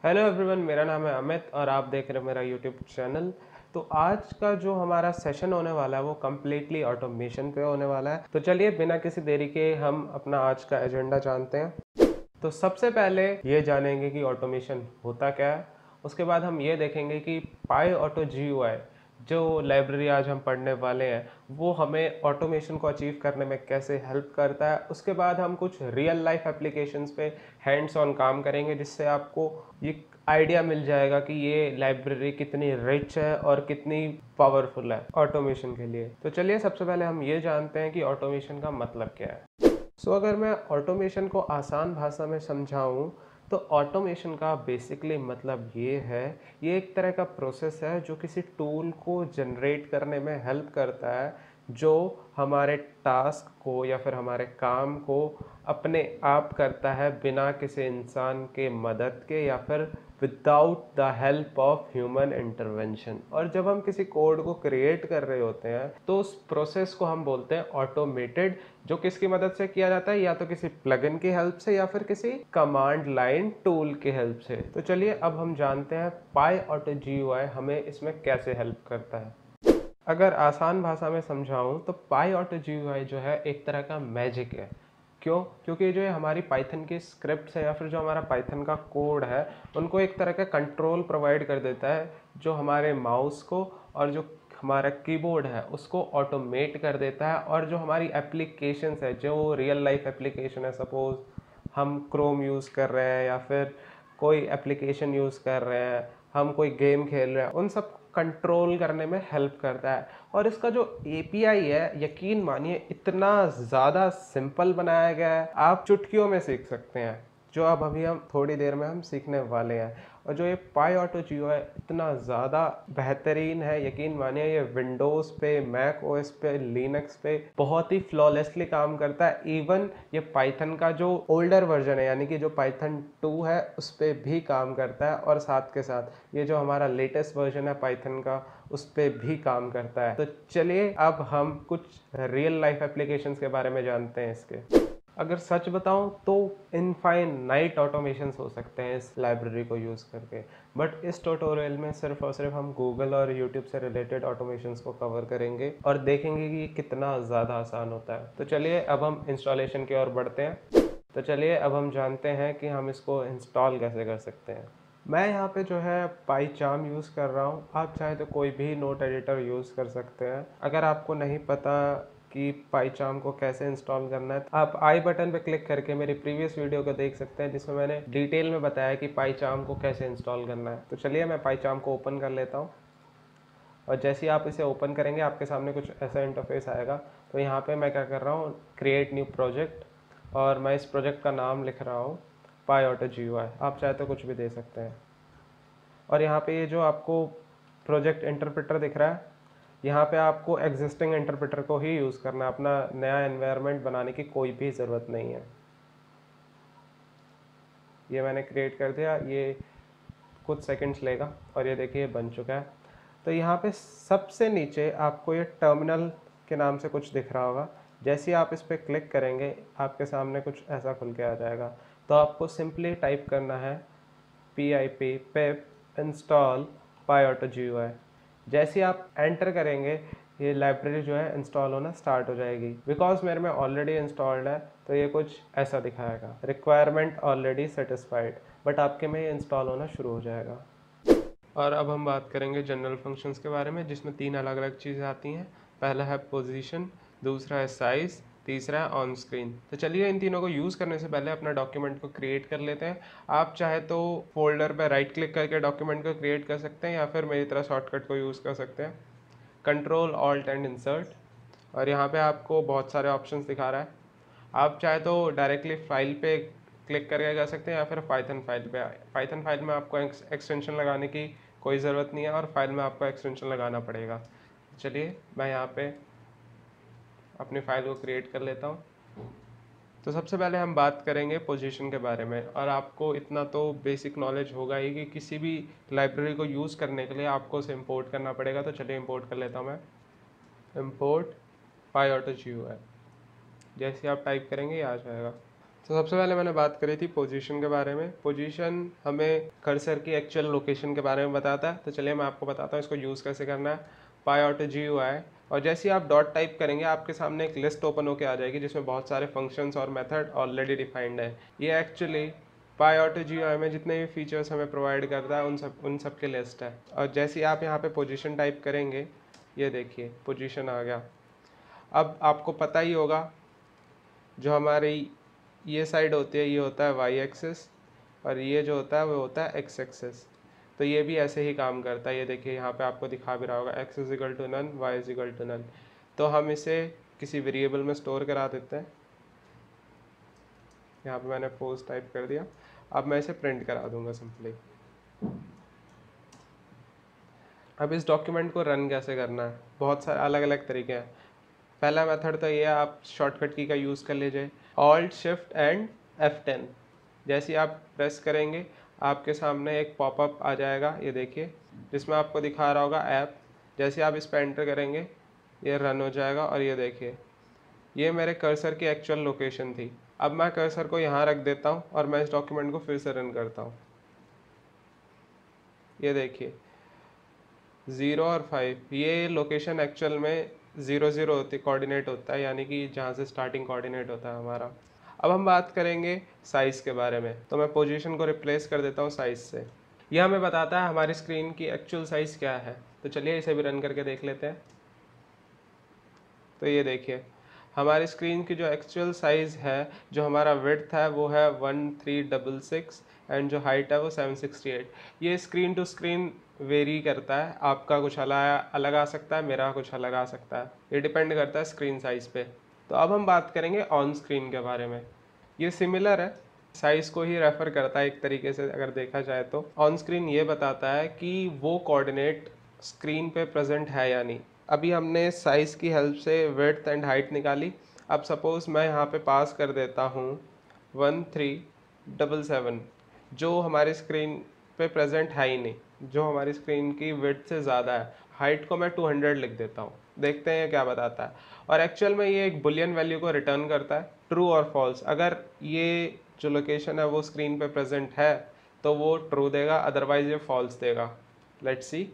Hello everyone, मेरा नाम है अमित और आप देख रहे हैं मेरा यूट्यूब चैनल। तो आज का जो हमारा सेशन होने वाला है वो कम्प्लीटली ऑटोमेशन पे होने वाला है। तो चलिए बिना किसी देरी के हम अपना आज का एजेंडा जानते हैं। तो सबसे पहले ये जानेंगे कि ऑटोमेशन होता क्या है। उसके बाद हम ये देखेंगे कि पाई ऑटो GUI जो लाइब्रेरी आज हम पढ़ने वाले हैं वो हमें ऑटोमेशन को अचीव करने में कैसे हेल्प करता है। उसके बाद हम कुछ रियल लाइफ एप्लीकेशंस पे हैंड्स ऑन काम करेंगे जिससे आपको ये आइडिया मिल जाएगा कि ये लाइब्रेरी कितनी रिच है और कितनी पावरफुल है ऑटोमेशन के लिए। तो चलिए सबसे पहले हम ये जानते हैं कि ऑटोमेशन का मतलब क्या है। अगर मैं ऑटोमेशन को आसान भाषा में समझाऊं तो ऑटोमेशन का बेसिकली मतलब ये एक तरह का प्रोसेस है जो किसी टूल को जनरेट करने में हेल्प करता है, जो हमारे टास्क को या फिर हमारे काम को अपने आप करता है बिना किसी इंसान के मदद के या फिर without the help of human intervention. और जब हम किसी कोड को क्रिएट कर रहे होते हैं तो उस प्रोसेस को हम बोलते हैं ऑटोमेटेड, जो किसकी मदद से किया जाता है, या तो किसी प्लगइन की हेल्प से या फिर किसी कमांड लाइन टूल की हेल्प से। तो चलिए अब हम जानते हैं पाई ऑटो GUI हमें इसमें कैसे हेल्प करता है। अगर आसान भाषा में समझाऊं तो पाई ऑटो GUI जो है एक तरह का मैजिक है। क्यों? क्योंकि जो है हमारी पाइथन की स्क्रिप्ट है या फिर जो हमारा पाइथन का कोड है उनको एक तरह का कंट्रोल प्रोवाइड कर देता है जो हमारे माउस को और जो हमारा कीबोर्ड है उसको ऑटोमेट कर देता है। और जो हमारी एप्लीकेशंस है, जो रियल लाइफ एप्लीकेशन है, सपोज हम क्रोम यूज़ कर रहे हैं या फिर कोई एप्लीकेशन यूज़ कर रहे हैं, हम कोई गेम खेल रहे हैं, उन सब कंट्रोल करने में हेल्प करता है। और इसका जो API है, यकीन मानिए इतना ज़्यादा सिंपल बनाया गया है, आप चुटकियों में सीख सकते हैं, जो अब अभी हम थोड़ी देर में हम सीखने वाले हैं। और जो ये पाई ऑटो GUI इतना ज़्यादा बेहतरीन है, यकीन मानिए ये विंडोज़ पे, मैक OS पे, लिनक्स पे बहुत ही फ्लॉलेसली काम करता है। इवन ये पाइथन का जो ओल्डर वर्जन है यानी कि जो पाइथन 2 है उस पर भी काम करता है, और साथ के साथ ये जो हमारा लेटेस्ट वर्जन है पाइथन का उस पर भी काम करता है। तो चलिए अब हम कुछ रियल लाइफ एप्लीकेशंस के बारे में जानते हैं इसके। अगर सच बताऊं तो इनफाइनाइट ऑटोमेशंस हो सकते हैं इस लाइब्रेरी को यूज़ करके, बट इस ट्यूटोरियल में सिर्फ और सिर्फ हम गूगल और यूट्यूब से रिलेटेड ऑटोमेशंस को कवर करेंगे और देखेंगे कि कितना ज़्यादा आसान होता है। तो चलिए अब हम इंस्टॉलेशन की ओर बढ़ते हैं। तो चलिए अब हम जानते हैं कि हम इसको इंस्टॉल कैसे कर सकते हैं। मैं यहाँ पे जो है पाईचार्म यूज़ कर रहा हूँ। आप चाहे तो कोई भी नोट एडिटर यूज़ कर सकते हैं। अगर आपको नहीं पता कि पाईचार्म को कैसे इंस्टॉल करना है तो आप आई बटन पे क्लिक करके मेरी प्रीवियस वीडियो को देख सकते हैं जिसमें मैंने डिटेल में बताया कि पाईचार्म को कैसे इंस्टॉल करना है। तो चलिए मैं पाईचार्म को ओपन कर लेता हूँ, और जैसे ही आप इसे ओपन करेंगे आपके सामने कुछ ऐसा इंटरफेस आएगा। तो यहाँ पे मैं क्या कर रहा हूँ, क्रिएट न्यू प्रोजेक्ट, और मैं इस प्रोजेक्ट का नाम लिख रहा हूँ पाई ऑटो GUI। आप चाहे तो कुछ भी दे सकते हैं। और यहाँ पे ये जो आपको प्रोजेक्ट इंटरप्रेटर दिख रहा है, यहाँ पे आपको एग्जिस्टिंग इंटरप्रेटर को ही यूज़ करना है, अपना नया एनवायरनमेंट बनाने की कोई भी ज़रूरत नहीं है। ये मैंने क्रिएट कर दिया, ये कुछ सेकंड्स लेगा और ये देखिए बन चुका है। तो यहाँ पे सबसे नीचे आपको ये टर्मिनल के नाम से कुछ दिख रहा होगा। जैसे ही आप इस पर क्लिक करेंगे आपके सामने कुछ ऐसा खुल के आ जाएगा। तो आपको सिंपली टाइप करना है pip इंस्टॉल पाई ऑटो GUI। जैसे ही आप एंटर करेंगे ये लाइब्रेरी जो है इंस्टॉल होना स्टार्ट हो जाएगी। बिकॉज मेरे में ऑलरेडी इंस्टॉल्ड है तो ये कुछ ऐसा दिखाएगा, रिक्वायरमेंट ऑलरेडी सेटिस्फाइड, बट आपके में ये इंस्टॉल होना शुरू हो जाएगा। और अब हम बात करेंगे जनरल फंक्शंस के बारे में, जिसमें 3 अलग अलग चीज़ें आती हैं। पहला है पोजीशन, दूसरा है साइज़, तीसरा है ऑन स्क्रीन। तो चलिए इन तीनों को यूज़ करने से पहले अपना डॉक्यूमेंट को क्रिएट कर लेते हैं। आप चाहे तो फोल्डर पर राइट क्लिक करके डॉक्यूमेंट को क्रिएट कर सकते हैं या फिर मेरी तरह शॉर्टकट को यूज़ कर सकते हैं, कंट्रोल ऑल्ट एंड इंसर्ट। और यहाँ पे आपको बहुत सारे ऑप्शंस दिखा रहा है। आप चाहे तो डायरेक्टली फाइल पे क्लिक करके कर सकते हैं या फिर पाइथन फाइल पे। पाइथन फाइल में आपको एक्सटेंशन लगाने की कोई ज़रूरत नहीं है और फाइल में आपको एक्सटेंशन लगाना पड़ेगा। चलिए मैं यहाँ पे अपनी फाइल को क्रिएट कर लेता हूँ। तो सबसे पहले हम बात करेंगे पोजीशन के बारे में, और आपको इतना तो बेसिक नॉलेज होगा ही कि किसी भी लाइब्रेरी को यूज़ करने के लिए आपको उसे इंपोर्ट करना पड़ेगा। तो चलिए इंपोर्ट कर लेता हूँ मैं, इंपोर्ट पाई ऑटो GUI। जैसे आप टाइप करेंगे ये आ जाएगा। तो सबसे पहले मैंने बात करी थी पोजीशन के बारे में। पोजीशन हमें कर्सर की एक्चुअल लोकेशन के बारे में बताता है। तो चलिए मैं आपको बताता हूँ इसको यूज़ कैसे करना है। PyAutoGUI, और जैसे ही आप डॉट टाइप करेंगे आपके सामने एक लिस्ट ओपन होकर आ जाएगी जिसमें बहुत सारे फंक्शंस और मेथड ऑलरेडी डिफाइंड है। ये एक्चुअली PyAutoGUI में जितने भी फीचर्स हमें प्रोवाइड करता है उन सब की लिस्ट है। और जैसे ही आप यहाँ पे पोजीशन टाइप करेंगे, ये देखिए पोजीशन आ गया। अब आपको पता ही होगा जो हमारी ये साइड होती है, ये होता है वाई एक्सिस, और ये जो होता है वो होता है एक्स एक्सिस। तो ये भी ऐसे ही काम करता है। ये देखिए यहाँ पे आपको दिखा भी रहा होगा x is equal to none, y is equal to none. तो हम इसे किसी वेरिएबल में स्टोर करा देते हैं। यहाँ पे मैंने पोस्ट टाइप कर दिया। अब मैं इसे प्रिंट करा दूंगा सिंपली। अब इस डॉक्यूमेंट को रन कैसे करना है, बहुत सारे अलग अलग तरीके हैं। पहला मेथड तो ये है, आप शॉर्टकट की का यूज़ कर लीजिए, ऑल्ट शिफ्ट एंड F10। जैसे ही आप प्रेस करेंगे आपके सामने एक पॉपअप आ जाएगा, ये देखिए, जिसमें आपको दिखा रहा होगा ऐप। जैसे आप इस पर एंटर करेंगे ये रन हो जाएगा। और ये देखिए ये मेरे कर्सर की एक्चुअल लोकेशन थी। अब मैं कर्सर को यहाँ रख देता हूँ और मैं इस डॉक्यूमेंट को फिर से रन करता हूँ। ये देखिए 0 और 5, ये लोकेशन एक्चुअल में 0 0 होती कोऑर्डिनेट होता है, यानी कि जहाँ से स्टार्टिंग कोऑर्डिनेट होता है हमारा। अब हम बात करेंगे साइज़ के बारे में। तो मैं पोजीशन को रिप्लेस कर देता हूँ साइज़ से। यह हमें बताता है हमारी स्क्रीन की एक्चुअल साइज़ क्या है। तो चलिए इसे भी रन करके देख लेते हैं। तो ये देखिए हमारी स्क्रीन की जो एक्चुअल साइज़ है, जो हमारा विड्थ है वो है 1366 एंड जो हाइट है वो 768। ये स्क्रीन टू स्क्रीन वेरी करता है, आपका कुछ अलग आ सकता है, मेरा कुछ अलग आ सकता है। ये डिपेंड करता है स्क्रीन साइज़ पे। तो अब हम बात करेंगे ऑन स्क्रीन के बारे में। ये सिमिलर है, साइज़ को ही रेफ़र करता है एक तरीके से अगर देखा जाए तो। ऑन स्क्रीन ये बताता है कि वो कोऑर्डिनेट स्क्रीन पे प्रेजेंट है या नहीं। अभी हमने साइज़ की हेल्प से विड्थ एंड हाइट निकाली। अब सपोज़ मैं यहाँ पे पास कर देता हूँ 1377, जो हमारी स्क्रीन पे प्रेजेंट है ही नहीं, जो हमारी स्क्रीन की विड्थ से ज़्यादा है। हाइट को मैं 200 लिख देता हूँ, देखते हैं क्या बताता है। और एक्चुअल में ये एक बुलियन वैल्यू को रिटर्न करता है, ट्रू और फॉल्स। अगर ये जो लोकेशन है वो स्क्रीन पे प्रेजेंट है तो वो ट्रू देगा, अदरवाइज ये फॉल्स देगा। लेट्स सी,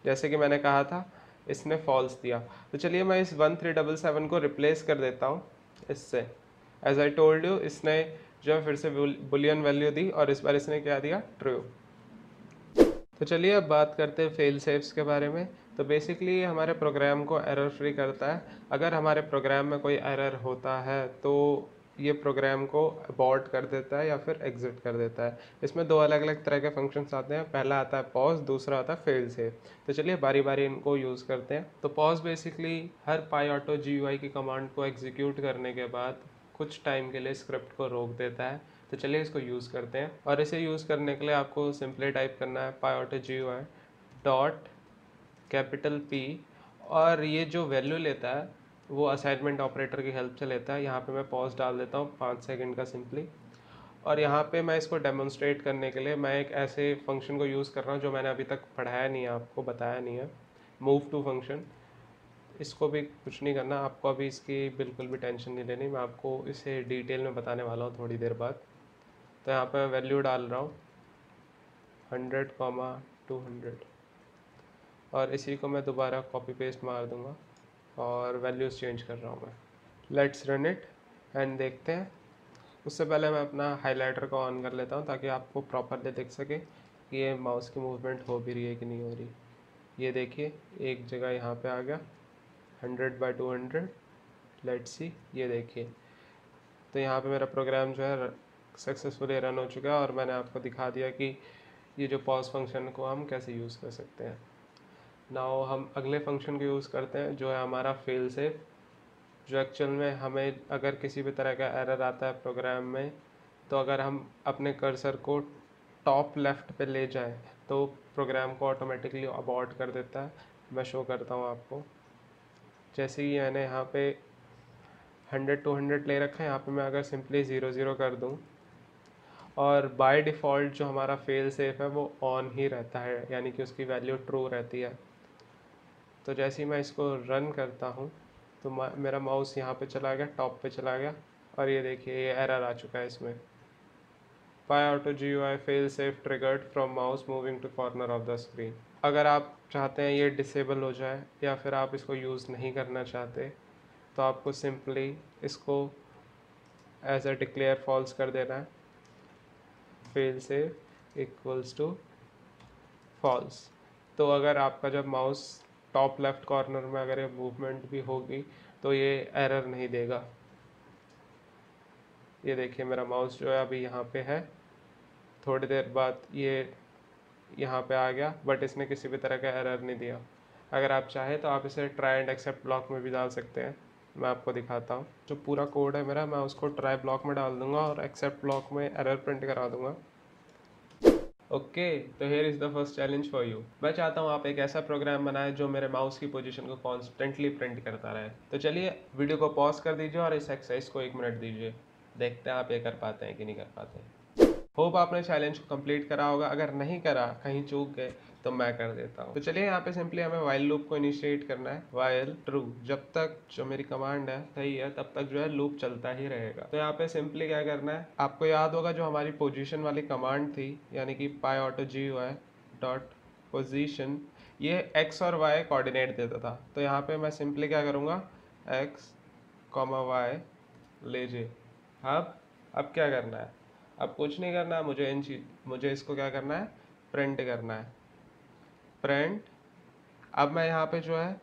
जैसे कि मैंने कहा था इसने फॉल्स दिया। तो चलिए मैं इस 1377 को रिप्लेस कर देता हूँ इससे। एज आई टोल्ड यू, इसने जो है फिर से बुलियन वैल्यू दी और इस बार इसने क्या दिया, ट्रू। तो चलिए अब बात करते हैं फेल सेफ्स के बारे में। तो बेसिकली ये हमारे प्रोग्राम को एरर फ्री करता है। अगर हमारे प्रोग्राम में कोई एरर होता है तो ये प्रोग्राम को अबॉर्ट कर देता है या फिर एग्जिट कर देता है। इसमें दो अलग अलग तरह के फंक्शंस आते हैं, पहला आता है पॉज, दूसरा आता है फेल सेफ। तो चलिए बारी बारी इनको यूज़ करते हैं। तो पॉज बेसिकली हर PyAutoGUI की कमांड को एग्जीक्यूट करने के बाद कुछ टाइम के लिए स्क्रिप्ट को रोक देता है। तो चलिए इसको यूज़ करते हैं। और इसे यूज़ करने के लिए आपको सिंपली टाइप करना है PyAutoGUI डॉट कैपिटल P, और ये जो वैल्यू लेता है वो असाइनमेंट ऑपरेटर की हेल्प से लेता है। यहाँ पे मैं पॉज डाल देता हूँ 5 सेकंड का सिंपली। और यहाँ पे मैं इसको डेमोन्स्ट्रेट करने के लिए मैं एक ऐसे फंक्शन को यूज़ कर रहा हूँ जो मैंने अभी तक पढ़ाया नहीं है, आपको बताया नहीं है, मूव टू फंक्शन। इसको भी कुछ नहीं करना आपको, अभी इसकी बिल्कुल भी टेंशन नहीं लेनी, मैं आपको इसे डिटेल में बताने वाला हूँ थोड़ी देर बाद। तो यहाँ पे मैं वैल्यू डाल रहा हूँ 100,200, और इसी को मैं दोबारा कॉपी पेस्ट मार दूँगा और वैल्यूज़ चेंज कर रहा हूँ मैं। लेट्स रन इट एंड देखते हैं। उससे पहले मैं अपना हाइलाइटर को ऑन कर लेता हूँ ताकि आपको प्रॉपरली दिख सके कि ये माउस की मूवमेंट हो भी रही है कि नहीं हो रही। ये देखिए एक जगह यहाँ पे आ गया 100/200। लेट्स सी, ये देखिए तो यहाँ पे मेरा प्रोग्राम जो है सक्सेसफुली रन हो चुका है और मैंने आपको दिखा दिया कि ये जो पॉज फंक्शन को हम कैसे यूज़ कर सकते हैं। नाउ हम अगले फंक्शन को यूज़ करते हैं जो है हमारा फेल सेफ, जो एक्चुअल में हमें अगर किसी भी तरह का एरर आता है प्रोग्राम में, तो अगर हम अपने कर्सर को टॉप लेफ़्ट पे ले जाएं तो प्रोग्राम को ऑटोमेटिकली अबॉर्ट कर देता है। मैं शो करता हूँ आपको। जैसे ही मैंने यहाँ पे 100-200 ले रखा है, यहाँ पे मैं अगर सिंपली 0 0 कर दूँ और बाय डिफ़ॉल्ट जो हमारा फेल सेफ है वो ऑन ही रहता है, यानी कि उसकी वैल्यू ट्रू रहती है। तो जैसे ही मैं इसको रन करता हूँ तो मेरा माउस यहाँ पे चला गया, टॉप पे चला गया, और ये देखिए ये एरर आ चुका है इसमें, PyAuto GUI fail safe triggered from mouse moving to corner of the screen। अगर आप चाहते हैं ये डिसेबल हो जाए या फिर आप इसको यूज़ नहीं करना चाहते तो आपको सिंपली इसको एज अ डिक्लेयर फॉल्स कर देना है, fail safe equals to false. तो अगर आपका जब माउस टॉप लेफ्ट कॉर्नर में अगर ये मूवमेंट भी होगी तो ये एरर नहीं देगा। ये देखिए मेरा माउस जो है अभी यहाँ पे है, थोड़ी देर बाद ये यहाँ पे आ गया, बट इसने किसी भी तरह का एरर नहीं दिया। अगर आप चाहें तो आप इसे ट्राई एंड एक्सेप्ट ब्लॉक में भी डाल सकते हैं। मैं आपको दिखाता हूँ, जो पूरा कोड है मेरा मैं उसको ट्राई ब्लॉक में डाल दूंगा और एक्सेप्ट ब्लॉक में एरर प्रिंट करा दूंगा। ओके, तो here is the first challenge for you. मैं चाहता हूँ आप एक ऐसा प्रोग्राम बनाएं जो मेरे माउस की पोजीशन को कॉन्स्टेंटली प्रिंट करता रहे। तो चलिए वीडियो को पॉज कर दीजिए और इस एक्सरसाइज को 1 मिनट दीजिए, देखते हैं आप ये कर पाते हैं कि नहीं कर पाते। होप आपने चैलेंज को कंप्लीट करा होगा, अगर नहीं करा, कहीं चूक गए तो मैं कर देता हूँ। तो चलिए यहाँ पे सिंपली हमें वाइल लूप को इनिशिएट करना है, वाइल ट्रू, जब तक जो मेरी कमांड है सही है तब तक जो है लूप चलता ही रहेगा। तो यहाँ पे सिंपली क्या करना है, आपको याद होगा जो हमारी पोजीशन वाली कमांड थी, यानी कि PyAuto GUI डॉट पोजीशन, ये x और y कोऑर्डिनेट देता था। तो यहाँ पे मैं सिंपली क्या करूँगा, x, y लीजिए। अब क्या करना है, अब कुछ नहीं करना है, मुझे इसको क्या करना है, प्रिंट करना है, प्रिंट। अब मैं यहाँ पे जो है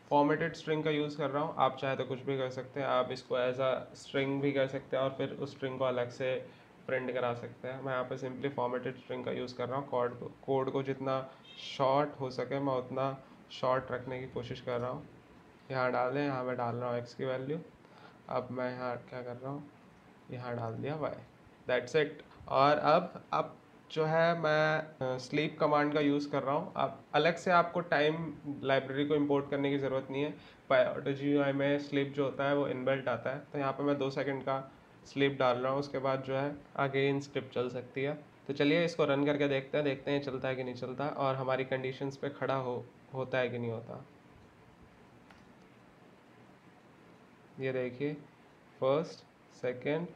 फॉर्मेटेड स्ट्रिंग का यूज़ कर रहा हूँ, आप चाहे तो कुछ भी कर सकते हैं, आप इसको एज अ स्ट्रिंग भी कर सकते हैं और फिर उस स्ट्रिंग को अलग से प्रिंट करा सकते हैं। मैं यहाँ पे सिंपली फॉर्मेटेड स्ट्रिंग का यूज़ कर रहा हूँ, कोड को जितना शॉर्ट हो सके मैं उतना शॉर्ट रखने की कोशिश कर रहा हूँ। यहाँ डाल दें, यहाँ मैं डाल रहा हूँ x की वैल्यू। अब मैं यहाँ क्या कर रहा हूँ, यहाँ डाल दिया y, दैट्स इट। और अब जो है मैं स्लीप कमांड का यूज़ कर रहा हूँ। अब अलग से आपको टाइम लाइब्रेरी को इंपोर्ट करने की ज़रूरत नहीं है, PyAuto GUI में स्लीप जो होता है वो इनबिल्ट आता है। तो यहाँ पे मैं 2 सेकंड का स्लीप डाल रहा हूँ, उसके बाद जो है आगे इन स्क्रिप्ट चल सकती है। तो चलिए इसको रन करके देखते हैं ये चलता है कि नहीं चलता और हमारी कंडीशंस पे खड़ा होता है कि नहीं होता। ये देखिए फर्स्ट, सेकेंड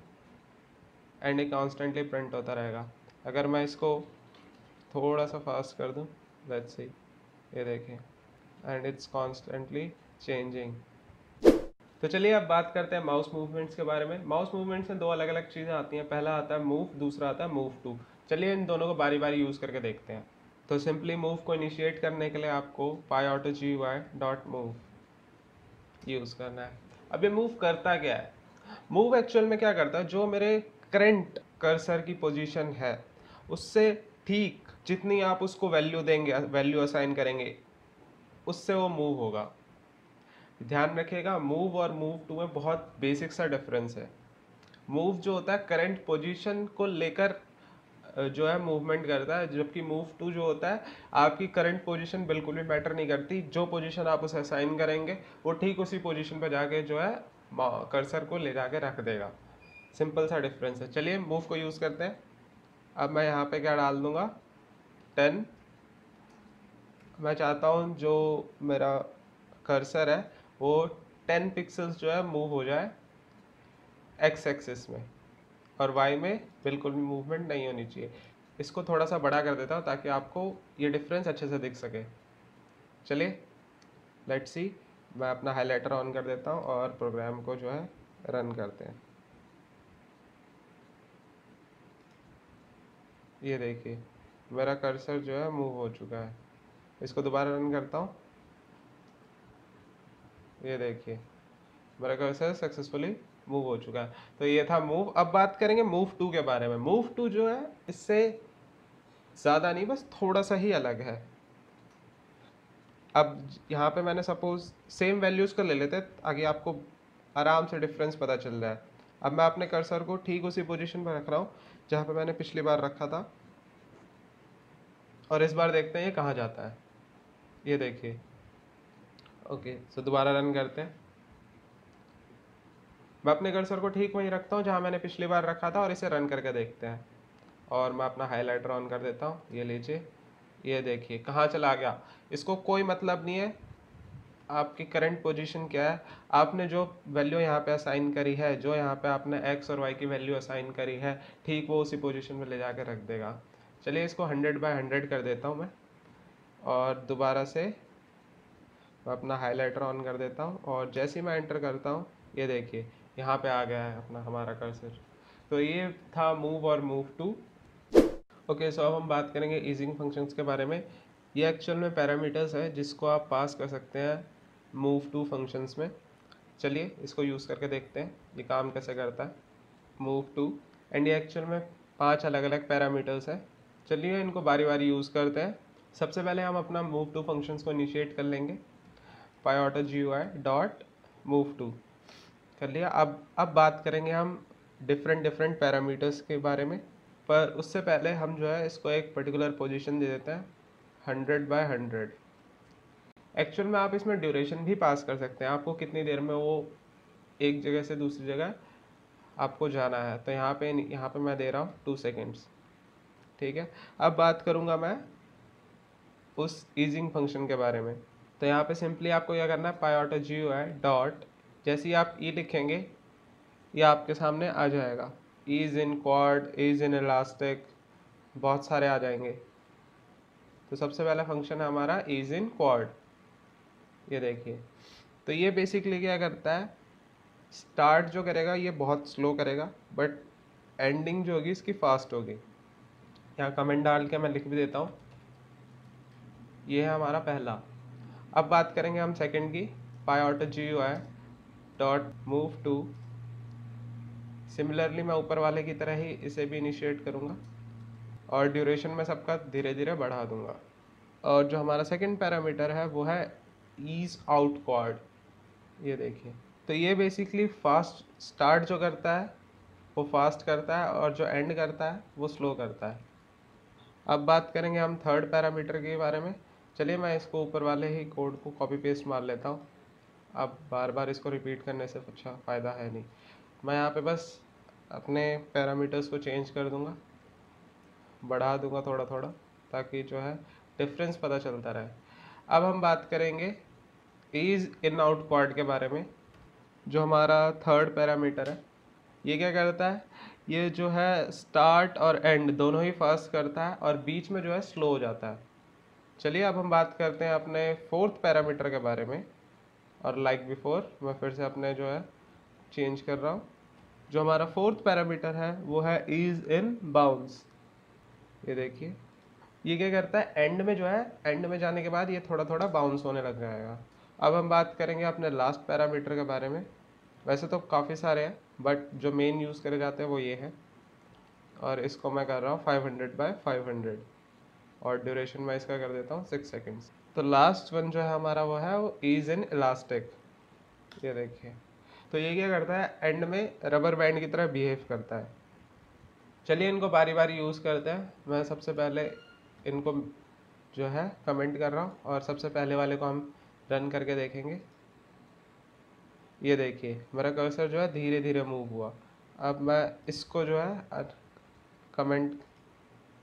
एंड ये कॉन्स्टेंटली प्रिंट होता रहेगा। अगर मैं इसको थोड़ा सा फास्ट कर दूं, लेट्स सी, ये देखें, एंड इट्स कॉन्स्टेंटली चेंजिंग। तो चलिए अब बात करते हैं माउस मूवमेंट्स के बारे में। माउस मूवमेंट्स में 2 अलग अलग चीज़ें आती हैं, पहला आता है मूव, दूसरा आता है मूव टू। चलिए इन दोनों को बारी बारी यूज़ करके देखते हैं। तो सिंपली मूव को इनिशिएट करने के लिए आपको PyAuto GUI dot move use करना है। अब ये मूव करता क्या है, मूव एक्चुअल में क्या करता है, जो मेरे करंट कर्सर की पोजीशन है उससे ठीक जितनी आप उसको वैल्यू देंगे, वैल्यू असाइन करेंगे, उससे वो मूव होगा। ध्यान रखिएगा मूव और मूव टू में बहुत बेसिक सा डिफरेंस है। मूव जो होता है करंट पोजीशन को लेकर जो है मूवमेंट करता है, जबकि मूव टू जो होता है आपकी करंट पोजीशन बिल्कुल भी मैटर नहीं करती, जो पोजीशन आप उसे असाइन करेंगे वो ठीक उसी पोजीशन पर जाके जो है कर्सर को ले जाके रख देगा। सिंपल सा डिफरेंस है। चलिए मूव को यूज़ करते हैं। अब मैं यहाँ पे क्या डाल दूँगा, 10। मैं चाहता हूँ जो मेरा कर्सर है वो 10 पिक्सल्स जो है मूव हो जाए एक्स एक्सिस में और वाई में बिल्कुल भी मूवमेंट नहीं होनी चाहिए। इसको थोड़ा सा बड़ा कर देता हूँ ताकि आपको ये डिफरेंस अच्छे से दिख सके। चलिए लेट्स सी, मैं अपना हाइलाइटर ऑन कर देता हूँ और प्रोग्राम को जो है रन करते हैं। ये देखिए मेरा कर्सर जो है मूव हो चुका है। इसको दोबारा रन करता हूँ, ये देखिए मेरा कर्सर सक्सेसफुली मूव हो चुका है। तो ये था मूव। अब बात करेंगे मूव टू के बारे में। मूव टू जो है इससे ज़्यादा नहीं, बस थोड़ा सा ही अलग है। अब यहाँ पे मैंने सपोज सेम वैल्यूज़ को ले लेते हैं ताकि आपको आराम से डिफरेंस पता चल जाए। अब मैं अपने कर्सर को ठीक उसी पोजीशन पर रख रहा हूँ जहाँ पे मैंने पिछली बार रखा था और इस बार देखते हैं ये कहाँ जाता है। ये देखिए, ओके सो दोबारा रन करते हैं। मैं अपने कर्सर को ठीक वहीं रखता हूँ जहाँ मैंने पिछली बार रखा था और इसे रन करके देखते हैं। और मैं अपना हाइलाइटर ऑन कर देता हूँ, ये लीजिए, ये देखिए कहाँ चला गया। इसको कोई मतलब नहीं है आपकी करंट पोजीशन क्या है, आपने जो वैल्यू यहाँ पे असाइन करी है, जो यहाँ पे आपने एक्स और वाई की वैल्यू असाइन करी है, ठीक वो उसी पोजीशन में ले जाकर रख देगा। चलिए इसको 100/100 कर देता हूँ मैं, और दोबारा से मैं अपना हाइलाइटर ऑन कर देता हूँ, और जैसे ही मैं एंटर करता हूँ ये देखिए यहाँ पे आ गया है अपना हमारा कर्सर। तो ये था मूव और मूव टू। ओके, सो अब हम बात करेंगे ईजिंग फंक्शंस के बारे में। ये एक्चुअल में पैरामीटर्स है जिसको आप पास कर सकते हैं मूव टू फंक्शंस में। चलिए इसको यूज़ करके देखते हैं ये काम कैसे करता है मूव टू। एंड ये एक्चुअल में 5 अलग अलग पैरामीटर्स है। चलिए इनको बारी बारी यूज़ करते हैं। सबसे पहले हम अपना मूव टू फंक्शंस को इनिशिएट कर लेंगे। pyauto.gui डॉट मूव टू कर लिया। अब बात करेंगे हम डिफरेंट पैरामीटर्स के बारे में, पर उससे पहले हम जो है इसको एक पर्टिकुलर पोजीशन दे देते हैं 100/100। एक्चुअल में आप इसमें ड्यूरेशन भी पास कर सकते हैं, आपको कितनी देर में वो एक जगह से दूसरी जगह आपको जाना है। तो यहाँ पे मैं दे रहा हूँ 2 सेकेंड्स, ठीक है। अब बात करूँगा मैं उस ईजिंग फंक्शन के बारे में। तो यहाँ पे सिंपली आपको क्या करना है, pyauto.gui डॉट, जैसे ही आप ई लिखेंगे ये आपके सामने आ जाएगा। Ease in quad, ease in elastic, बहुत सारे आ जाएंगे। तो सबसे पहला फंक्शन है हमारा ईज इन क्वाड, ये देखिए। तो ये बेसिकली क्या करता है, स्टार्ट जो करेगा ये बहुत स्लो करेगा, बट एंडिंग जो होगी इसकी फास्ट होगी। यहाँ कमेंट डाल के मैं लिख भी देता हूँ, ये है हमारा पहला। अब बात करेंगे हम सेकंड की, pyauto.gui dot move to. Similarly मैं ऊपर वाले की तरह ही इसे भी इनिशिएट करूँगा, और ड्यूरेशन में सबका धीरे धीरे बढ़ा दूंगा। और जो हमारा सेकंड पैरामीटर है वो है ईज आउट क्वाड, ये देखिए। तो ये बेसिकली फास्ट स्टार्ट जो करता है वो फास्ट करता है, और जो एंड करता है वो स्लो करता है। अब बात करेंगे हम थर्ड पैरामीटर के बारे में। चलिए मैं इसको ऊपर वाले ही कोड को कॉपी पेस्ट मार लेता हूँ। अब बार बार इसको रिपीट करने से अच्छा फ़ायदा है नहीं। मैं यहाँ पे बस अपने पैरामीटर्स को चेंज कर दूँगा, बढ़ा दूँगा थोड़ा थोड़ा, ताकि जो है डिफरेंस पता चलता रहे। अब हम बात करेंगे ईज इन आउट क्वाड के बारे में, जो हमारा थर्ड पैरामीटर है। ये क्या करता है, ये जो है स्टार्ट और एंड दोनों ही फास्ट करता है, और बीच में जो है स्लो हो जाता है। चलिए अब हम बात करते हैं अपने फोर्थ पैरामीटर के बारे में। और लाइक बिफोर मैं फिर से अपने जो है चेंज कर रहा हूँ। जो हमारा फोर्थ पैरामीटर है वो है ईज इन बाउंस, ये देखिए। ये क्या करता है, एंड में जो है, एंड में जाने के बाद ये थोड़ा थोड़ा बाउंस होने लग जाएगा। अब हम बात करेंगे अपने लास्ट पैरामीटर के बारे में। वैसे तो काफ़ी सारे हैं, बट जो मेन यूज़ करे जाते हैं वो ये है, और इसको मैं कर रहा हूँ 500/500, और ड्यूरेशन मैं इसका कर देता हूँ 6 सेकेंड्स। तो लास्ट वन जो है हमारा वो है वो ईज इन इलास्टिक, ये देखिए। तो ये क्या करता है, एंड में रबर बैंड की तरह बिहेव करता है। चलिए इनको बारी बारी यूज़ करते हैं। मैं सबसे पहले इनको जो है कमेंट कर रहा हूँ, और सबसे पहले वाले को हम रन करके देखेंगे। ये देखिए मेरा कर्सर जो है धीरे धीरे मूव हुआ। अब मैं इसको जो है कमेंट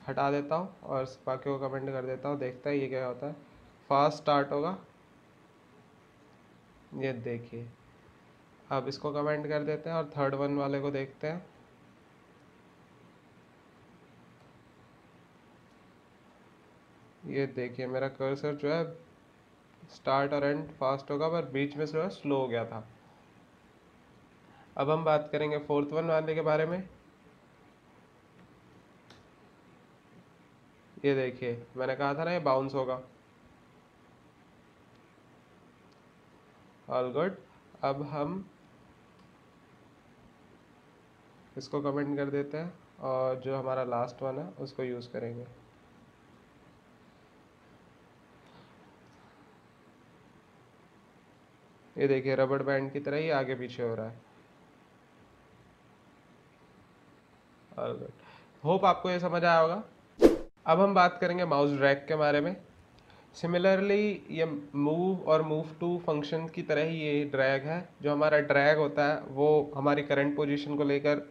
हटा देता हूँ, और बाकी को कमेंट कर देता हूँ। देखता है ये क्या होता है, फास्ट स्टार्ट होगा, ये देखिए। अब इसको कमेंट कर देते हैं, और थर्ड वन वाले को देखते हैं। ये देखिए मेरा कर्सर जो है स्टार्ट और एंड फास्ट होगा, पर बीच में जो है स्लो हो गया था। अब हम बात करेंगे फोर्थ वन वाले के बारे में। ये देखिए मैंने कहा था ना ये बाउंस होगा। All good. अब हम इसको कमेंट कर देते हैं, और जो हमारा लास्ट वन है उसको यूज़ करेंगे। ये देखिए रबड़ बैंड की तरह ही आगे पीछे हो रहा है। ऑल गुड, होप आपको ये समझ आया होगा। अब हम बात करेंगे माउस ड्रैग के बारे में। सिमिलरली ये मूव और मूव टू फंक्शन की तरह ही ये ड्रैग है। जो हमारा ड्रैग होता है वो हमारी करंट पोजीशन को लेकर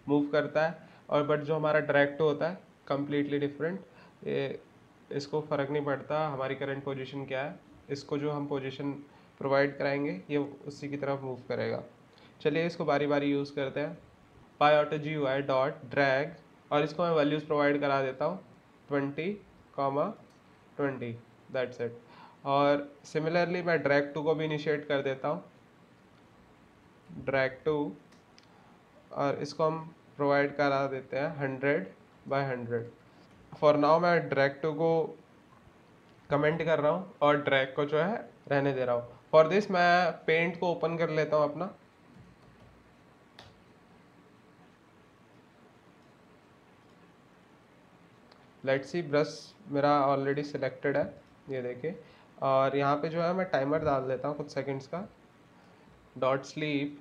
मूव करता है, और बट जो हमारा ड्रैग टू होता है कम्प्लीटली डिफरेंट। ये इसको फ़र्क नहीं पड़ता हमारी करंट पोजीशन क्या है, इसको जो हम पोजीशन प्रोवाइड कराएंगे ये उसी की तरफ मूव करेगा। चलिए इसको बारी बारी यूज़ करते हैं। PyAutoGUI डॉट ड्रैग, और इसको मैं वैल्यूज़ प्रोवाइड करा देता हूँ 20, 20, दैट्स इट। और सिमिलरली मैं ड्रैग टू को भी इनिशिएट कर देता हूँ, ड्रैग टू, और इसको हम प्रोवाइड करा देते हैं 100 by 100। फॉर नाउ मैं ड्रैग टू को कमेंट कर रहा हूँ और ड्रैग को जो है रहने दे रहा हूँ। फॉर दिस मैं पेंट को ओपन कर लेता हूँ अपना। लेट्स सी, ब्रश मेरा ऑलरेडी सिलेक्टेड है, ये देखिए। और यहाँ पे जो है मैं टाइमर डाल देता हूँ कुछ सेकंड्स का, dot sleep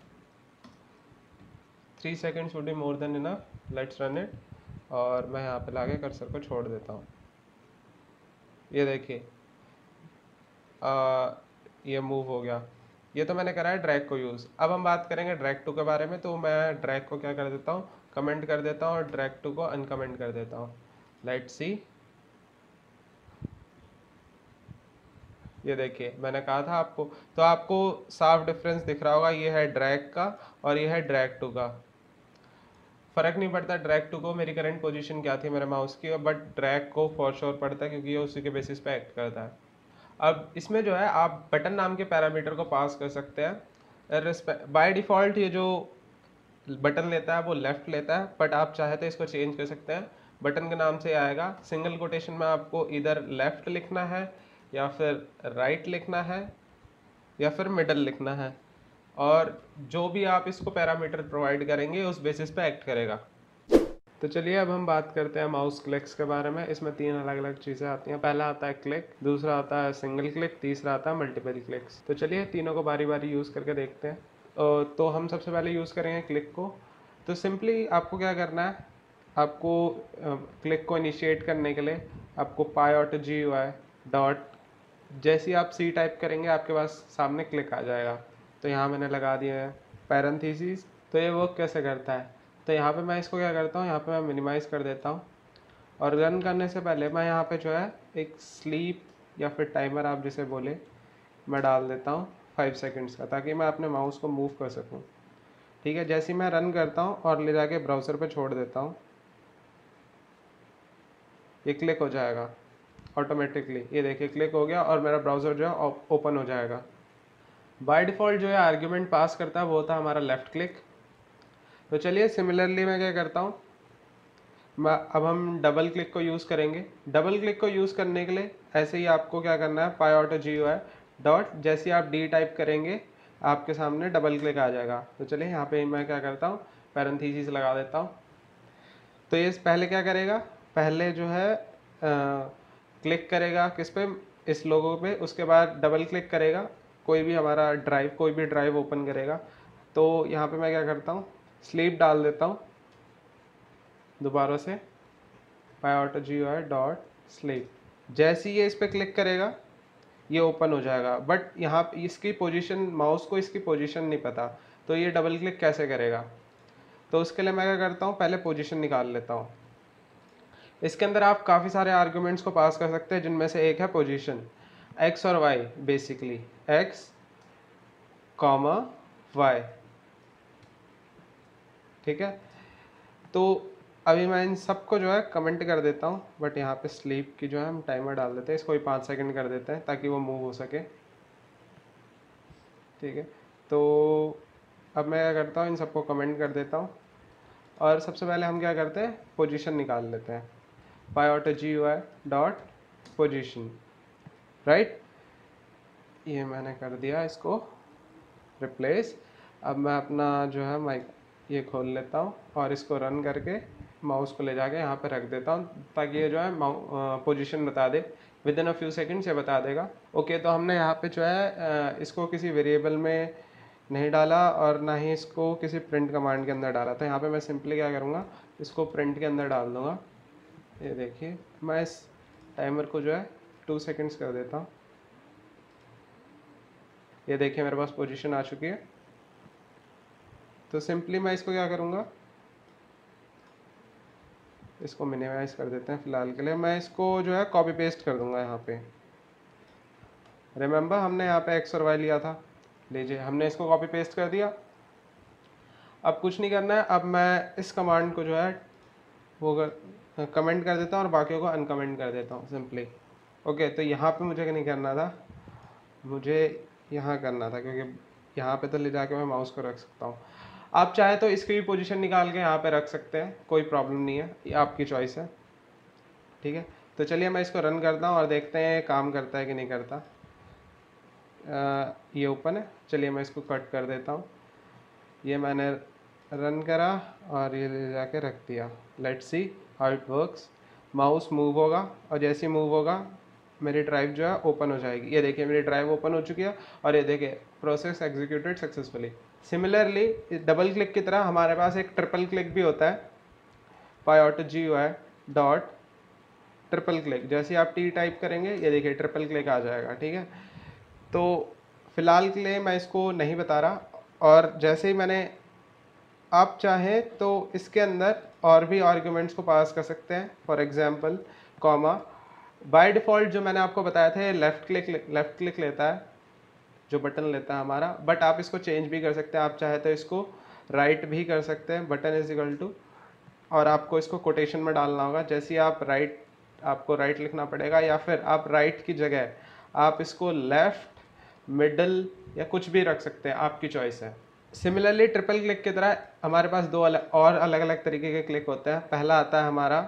3 seconds would be more than enough, let's run it. और मैं यहाँ पे लाके कर्सर को छोड़ देता हूँ, ये देखिए ये मूव हो गया। ये तो मैंने करा है ड्रैग को यूज़। अब हम बात करेंगे ड्रैग टू के बारे में। तो मैं ड्रैग को क्या कर देता हूँ, कमेंट कर देता हूँ और ड्रैग टू को अनकमेंट कर देता हूँ। लेट्स सी, ये देखिए मैंने कहा था आपको। तो आपको साफ डिफरेंस दिख रहा होगा, ये है ड्रैग का और ये है ड्रैग टू का। फ़र्क नहीं पड़ता ड्रैग टू को मेरी करंट पोजीशन क्या थी मेरे माउस की, बट ड्रैग को फॉर श्योर पड़ता है क्योंकि ये उसी के बेसिस पे एक्ट करता है। अब इसमें जो है आप बटन नाम के पैरामीटर को पास कर सकते हैं। बाय डिफ़ॉल्ट ये जो बटन लेता है वो लेफ़्ट लेता है, बट आप चाहे तो इसको चेंज कर सकते हैं। बटन के नाम से आएगा, सिंगल कोटेशन में आपको इधर लेफ़्ट लिखना है या फिर राइट लिखना है या फिर मिडल लिखना है, और जो भी आप इसको पैरामीटर प्रोवाइड करेंगे उस बेसिस पे एक्ट करेगा। तो चलिए अब हम बात करते हैं माउस क्लिक्स के बारे में। इसमें 3 अलग अलग चीज़ें आती हैं। पहला आता है क्लिक, दूसरा आता है सिंगल क्लिक, तीसरा आता है मल्टीपल क्लिक्स। तो चलिए तीनों को बारी बारी यूज़ करके देखते हैं। तो हम सबसे पहले यूज़ करेंगे क्लिक को। तो सिंपली आपको क्या करना है, आपको क्लिक को इनिशिएट करने के लिए आपको PyAutoGUI डॉट, जैसे ही आप सी टाइप करेंगे आपके पास सामने क्लिक आ जाएगा। तो यहाँ मैंने लगा दिया है पैरेंथेसिस। तो ये वर्क कैसे करता है, तो यहाँ पे मैं इसको क्या करता हूँ, यहाँ पे मैं मिनिमाइज़ कर देता हूँ और रन करने से पहले मैं यहाँ पे जो है एक स्लीप या फिर टाइमर आप जिसे बोले मैं डाल देता हूँ 5 सेकंड्स का, ताकि मैं अपने माउस को मूव कर सकूँ। ठीक है, जैसे ही मैं रन करता हूँ और ले जाके ब्राउज़र पे छोड़ देता हूँ, ये क्लिक हो जाएगा ऑटोमेटिकली। ये देखिए क्लिक हो गया और मेरा ब्राउज़र जो है ओपन हो जाएगा। बाय डिफ़ॉल्ट जो है आर्ग्यूमेंट पास करता है वो होता है हमारा लेफ़्ट क्लिक। तो चलिए सिमिलरली मैं क्या करता हूँ, अब हम डबल क्लिक को यूज़ करेंगे। डबल क्लिक को यूज़ करने के लिए ऐसे ही आपको क्या करना है, PyAutoGUI डॉट, जैसे आप डी टाइप करेंगे आपके सामने डबल क्लिक आ जाएगा। तो चलिए यहाँ पे मैं क्या करता हूँ, पैरेंथेसिस लगा देता हूँ। तो ये पहले क्या करेगा, पहले जो है क्लिक करेगा किस पे, इस लोगो पे, उसके बाद डबल क्लिक करेगा कोई भी हमारा ड्राइव, कोई भी ड्राइव ओपन करेगा। तो यहाँ पे मैं क्या करता हूँ, स्लीप डाल देता हूँ दोबारा से, PyAutoGUI डॉट स्लीप। जैसे ही ये इस पर क्लिक करेगा ये ओपन हो जाएगा, बट यहाँ इसकी पोजीशन, माउस को इसकी पोजीशन नहीं पता, तो ये डबल क्लिक कैसे करेगा। तो उसके लिए मैं क्या करता हूँ, पहले पोजीशन निकाल लेता हूँ। इसके अंदर आप काफ़ी सारे आर्ग्यूमेंट्स को पास कर सकते हैं, जिनमें से एक है पोजीशन, एक्स और y, basically x comma y. ठीक है, तो अभी मैं इन सबको जो है कमेंट कर देता हूँ, बट यहाँ पे स्लीप की जो है हम टाइमर डाल देते हैं, इसको भी 5 सेकंड कर देते हैं ताकि वो मूव हो सके। ठीक है, तो अब मैं क्या करता हूँ, इन सबको कमेंट कर देता हूँ और सबसे पहले हम क्या करते हैं, पोजीशन निकाल लेते हैं, PyAutoGUI डॉट पोजीशन, राइट। ये मैंने कर दिया इसको रिप्लेस। अब मैं अपना जो है माइक ये खोल लेता हूँ और इसको रन करके माउस को ले जाके यहाँ पे रख देता हूँ, ताकि ये जो है पोजीशन बता दे। Within a few seconds ये बता देगा। ओके, तो हमने यहाँ पे जो है इसको किसी वेरिएबल में नहीं डाला और ना ही इसको किसी प्रिंट कमांड के अंदर डाला। तो यहाँ पे मैं सिंपली क्या करूँगा, इसको प्रिंट के अंदर डाल दूँगा। ये देखिए मैं इस टाइमर को जो है 2 सेकंड्स कर देता हूँ। ये देखिए मेरे पास पोजीशन आ चुकी है। तो सिंपली मैं इसको क्या करूँगा, इसको मिनिमाइज कर देते हैं फ़िलहाल के लिए। मैं इसको जो है कॉपी पेस्ट कर दूंगा यहाँ पे। रिमेंबर हमने यहाँ पे एक्स और वाई लिया था, लीजिए हमने इसको कॉपी पेस्ट कर दिया। अब कुछ नहीं करना है, अब मैं इस कमांड को जो है वो कमेंट कर देता हूँ और बाकियों को अनकमेंट कर देता हूँ सिंपली। ओके, तो यहाँ पे मुझे नहीं करना था, मुझे यहाँ करना था, क्योंकि यहाँ पे तो ले जाके मैं माउस को रख सकता हूँ। आप चाहे तो इसकी भी पोजीशन निकाल के यहाँ पे रख सकते हैं, कोई प्रॉब्लम नहीं है, ये आपकी चॉइस है, ठीक है। तो चलिए मैं इसको रन करता हूँ और देखते हैं काम करता है कि नहीं करता। ये ओपन है, चलिए मैं इसको कट कर देता हूँ। ये मैंने रन करा और ये ले जाके रख दिया। Let's see how it works. Mouse move होगा और जैसे ही मूव होगा मेरी ड्राइव जो है ओपन हो जाएगी। ये देखिए मेरी ड्राइव ओपन हो चुकी है और ये देखिए process executed successfully. Similarly double click की तरह हमारे पास एक ट्रिपल क्लिक भी होता है, PyAutoGUI डॉट ट्रिपल क्लिक। जैसे आप टी टाइप करेंगे ये देखिए ट्रिपल क्लिक आ जाएगा, ठीक है। तो फिलहाल के लिए मैं इसको नहीं बता रहा, और जैसे ही मैंने, आप चाहें तो इसके अंदर और भी आर्ग्यूमेंट्स को पास कर सकते हैं, for example comma. By default जो मैंने आपको बताया था लेफ़्ट क्लिक लेता है, जो बटन लेता है हमारा, बट आप इसको चेंज भी कर सकते हैं। आप चाहे तो इसको राइट भी कर सकते हैं, बटन इज इक्वल टू, और आपको इसको कोटेशन में डालना होगा। जैसे ही आप राइट, आपको राइट लिखना पड़ेगा, या फिर आप राइट की जगह आप इसको लेफ़्ट, मिडल या कुछ भी रख सकते हैं, आपकी चॉइस है। सिमिलरली ट्रिपल क्लिक की तरह हमारे पास दो अलग अलग तरीके के क्लिक होते हैं। पहला आता है हमारा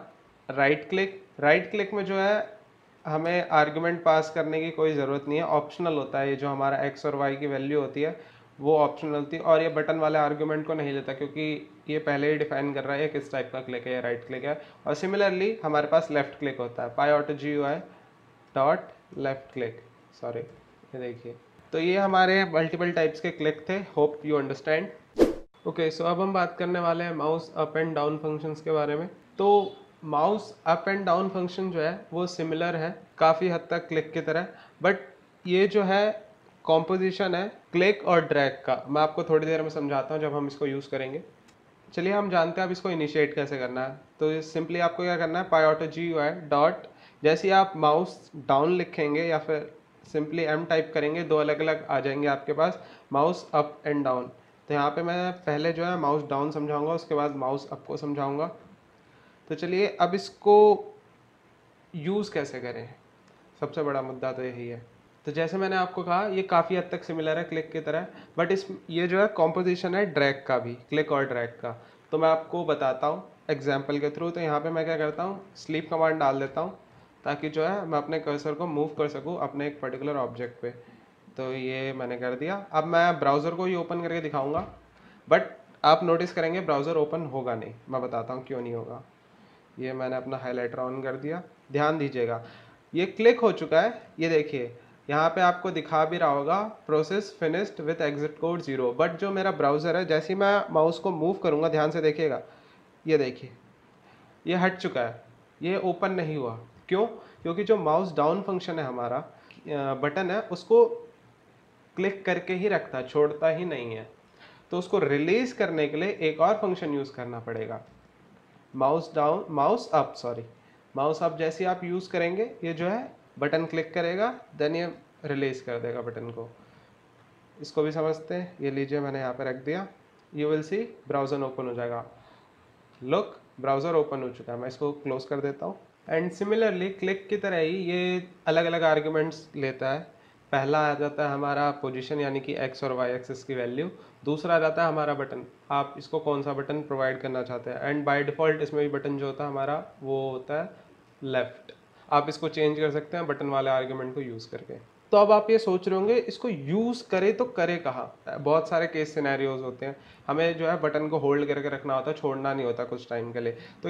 राइट क्लिक। राइट क्लिक में जो है हमें आर्गुमेंट पास करने की कोई ज़रूरत नहीं है, ऑप्शनल होता है। ये जो हमारा एक्स और वाई की वैल्यू होती है वो ऑप्शनल होती है, और ये बटन वाले आर्गुमेंट को नहीं लेता, क्योंकि ये पहले ही डिफाइन कर रहा है किस टाइप का क्लिक है, या राइट क्लिक है। और सिमिलरली हमारे पास लेफ्ट क्लिक होता है, PyAutoGUI dot left click, sorry, ये देखिए। तो ये हमारे मल्टीपल टाइप्स के क्लिक थे, होप यू अंडरस्टैंड। ओके, सो अब हम बात करने वाले हैं mouse up and down functions के बारे में। तो mouse up and down function जो है वो सिमिलर है काफ़ी हद तक क्लिक की तरह, बट ये जो है कॉम्पोजिशन है क्लिक और ड्रैग का। मैं आपको थोड़ी देर में समझाता हूँ जब हम इसको यूज़ करेंगे। चलिए हम जानते हैं अब इसको इनिशिएट कैसे करना है। तो सिंपली आपको क्या करना है, PyAutoGUI डॉट, जैसे ही आप माउस डाउन लिखेंगे या फिर सिंपली M टाइप करेंगे, दो अलग अलग आ जाएंगे आपके पास, माउस अप एंड डाउन। तो यहाँ पे मैं पहले जो है माउस डाउन समझाऊंगा, उसके बाद माउस अप को समझाऊंगा। तो चलिए अब इसको यूज़ कैसे करें, सबसे बड़ा मुद्दा तो यही है। तो जैसे मैंने आपको कहा ये काफ़ी हद तक सिमिलर है क्लिक की तरह, बट इस ये जो है कॉम्पोजिशन है ड्रैग का भी, क्लिक और ड्रैग का। तो मैं आपको बताता हूँ एग्जाम्पल के थ्रू। तो यहाँ पे मैं क्या करता हूँ, स्लीप कमांड डाल देता हूँ, ताकि जो है मैं अपने कर्सर को मूव कर सकूँ अपने एक पर्टिकुलर ऑब्जेक्ट पे। तो ये मैंने कर दिया। अब मैं ब्राउज़र को ही ओपन करके दिखाऊंगा, बट आप नोटिस करेंगे ब्राउज़र ओपन होगा नहीं। मैं बताता हूँ क्यों नहीं होगा। ये मैंने अपना हाईलाइटर ऑन कर दिया, ध्यान दीजिएगा ये क्लिक हो चुका है। ये देखिए यहाँ पे आपको दिखा भी रहा होगा process finished with exit code 0, but जो मेरा ब्राउज़र है, जैसे ही मैं माउस को मूव करूँगा, ध्यान से देखिएगा, ये देखिए ये हट चुका है, ये ओपन नहीं हुआ। क्यों? क्योंकि जो माउस डाउन फंक्शन है हमारा, बटन है, उसको क्लिक करके ही रखता है, छोड़ता ही नहीं है। तो उसको रिलीज करने के लिए एक और फंक्शन यूज़ करना पड़ेगा, mouse down, mouse up, sorry, mouse up. जैसे आप यूज़ करेंगे ये जो है बटन क्लिक करेगा, देन ये रिलीज कर देगा बटन को। इसको भी समझते हैं, ये लीजिए मैंने यहाँ पे रख दिया, you will C browser open हो जाएगा। लुक, ब्राउज़र ओपन हो चुका है। मैं इसको क्लोज कर देता हूँ। एंड सिमिलरली क्लिक की तरह ही ये अलग अलग आर्ग्यूमेंट्स लेता है। पहला आ जाता है हमारा पोजीशन, यानी कि एक्स और वाई एक्सिस की वैल्यू। दूसरा आ जाता है हमारा बटन, आप इसको कौन सा बटन प्रोवाइड करना चाहते हैं। एंड बाय डिफ़ॉल्ट इसमें भी बटन जो होता है हमारा वो होता है लेफ़्ट। आप इसको चेंज कर सकते हैं बटन वाले आर्ग्यूमेंट को यूज़ करके। तो अब आप ये सोच रहे होंगे इसको यूज़ करे तो करे कहाँ। बहुत सारे केस सिनेरियोज होते हैं, हमें जो है बटन को होल्ड करके रखना होता है, छोड़ना नहीं होता कुछ टाइम के लिए। तो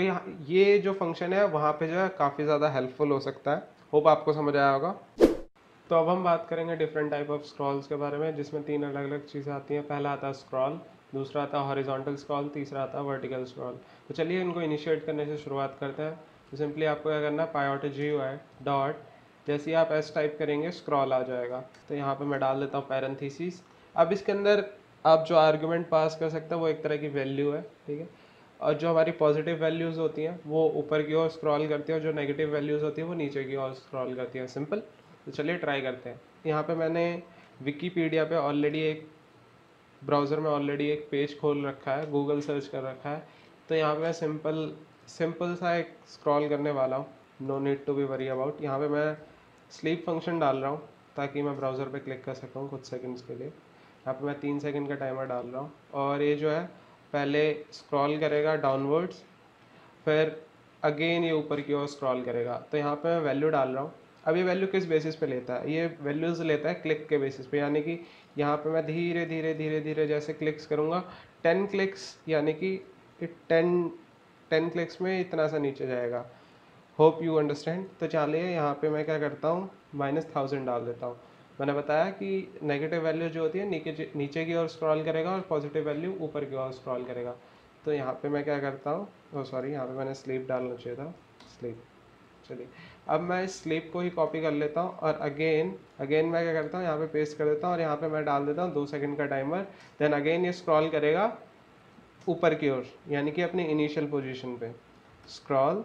ये जो फंक्शन है वहाँ पे जो है काफ़ी ज़्यादा हेल्पफुल हो सकता है। होप आपको समझ आया होगा। तो अब हम बात करेंगे डिफरेंट टाइप ऑफ स्क्रॉल्स के बारे में, जिसमें 3 अलग अलग चीज़ें आती हैं। पहला आता है स्क्रॉल, दूसरा आता है हॉरिजॉन्टल स्क्रॉल, तीसरा आता है वर्टिकल स्क्रॉल। तो चलिए इनको इनिशिएट करने से शुरुआत करते हैं। तो सिंपली आपको क्या करना है, PyAutoGUI डॉट, जैसे ही आप एस टाइप करेंगे स्क्रॉल आ जाएगा। तो यहाँ पे मैं डाल देता हूँ पैरेंथेसिस। अब इसके अंदर आप जो आर्गुमेंट पास कर सकते हैं वो एक तरह की वैल्यू है, ठीक है। और जो हमारी पॉजिटिव वैल्यूज़ होती हैं वो ऊपर की ओर स्क्रॉल करती हैं, और जो नेगेटिव वैल्यूज़ होती हैं वो नीचे की ओर स्क्रॉल करती हैं। सिंपल। तो चलिए ट्राई करते हैं। यहाँ पे मैंने विकीपीडिया पे ऑलरेडी एक ब्राउज़र में ऑलरेडी एक पेज खोल रखा है, गूगल सर्च कर रखा है। तो यहाँ पे मैं सिंपल सा एक स्क्रॉल करने वाला हूँ, no need to be worry about. यहाँ पे मैं स्लीप फंक्शन डाल रहा हूँ ताकि मैं ब्राउज़र पे क्लिक कर सकूँ कुछ सेकंड्स के लिए। यहाँ पे मैं 3 सेकंड का टाइमर डाल रहा हूँ और ये जो है पहले स्क्रॉल करेगा डाउनवर्ड्स, फिर अगेन ये ऊपर की ओर स्क्रॉल करेगा। तो यहाँ पे मैं वैल्यू डाल रहा हूँ। अब ये वैल्यू किस बेसिस पे लेता है? ये वैल्यूज़ लेता है क्लिक के बेसिस पे, यानी कि यहाँ पे मैं धीरे धीरे धीरे धीरे जैसे क्लिक्स करूँगा, 10 क्लिक्स यानी कि 10 क्लिक्स में इतना सा नीचे जाएगा। Hope you understand. तो चलिए यहाँ पे मैं क्या करता हूँ, -1000 डाल देता हूँ। मैंने बताया कि नेगेटिव वैल्यू जो होती है नीचे की ओर स्क्रॉल करेगा और पॉजिटिव वैल्यू ऊपर की ओर स्क्रॉल करेगा। तो यहाँ पे मैं क्या करता हूँ, ओ सॉरी, यहाँ पे मैंने स्लीप डालना चाहिए था, स्लीप। चलिए अब मैं इस स्लीप को ही कॉपी कर लेता हूँ और अगेन मैं क्या करता हूँ, यहाँ पे पेस्ट कर देता हूँ और यहाँ पे मैं डाल देता हूँ 2 सेकंड का टाइमर। देन अगेन ये स्क्रॉल करेगा ऊपर की ओर, यानी कि अपनी इनिशियल पोजीशन पे स्क्रॉल,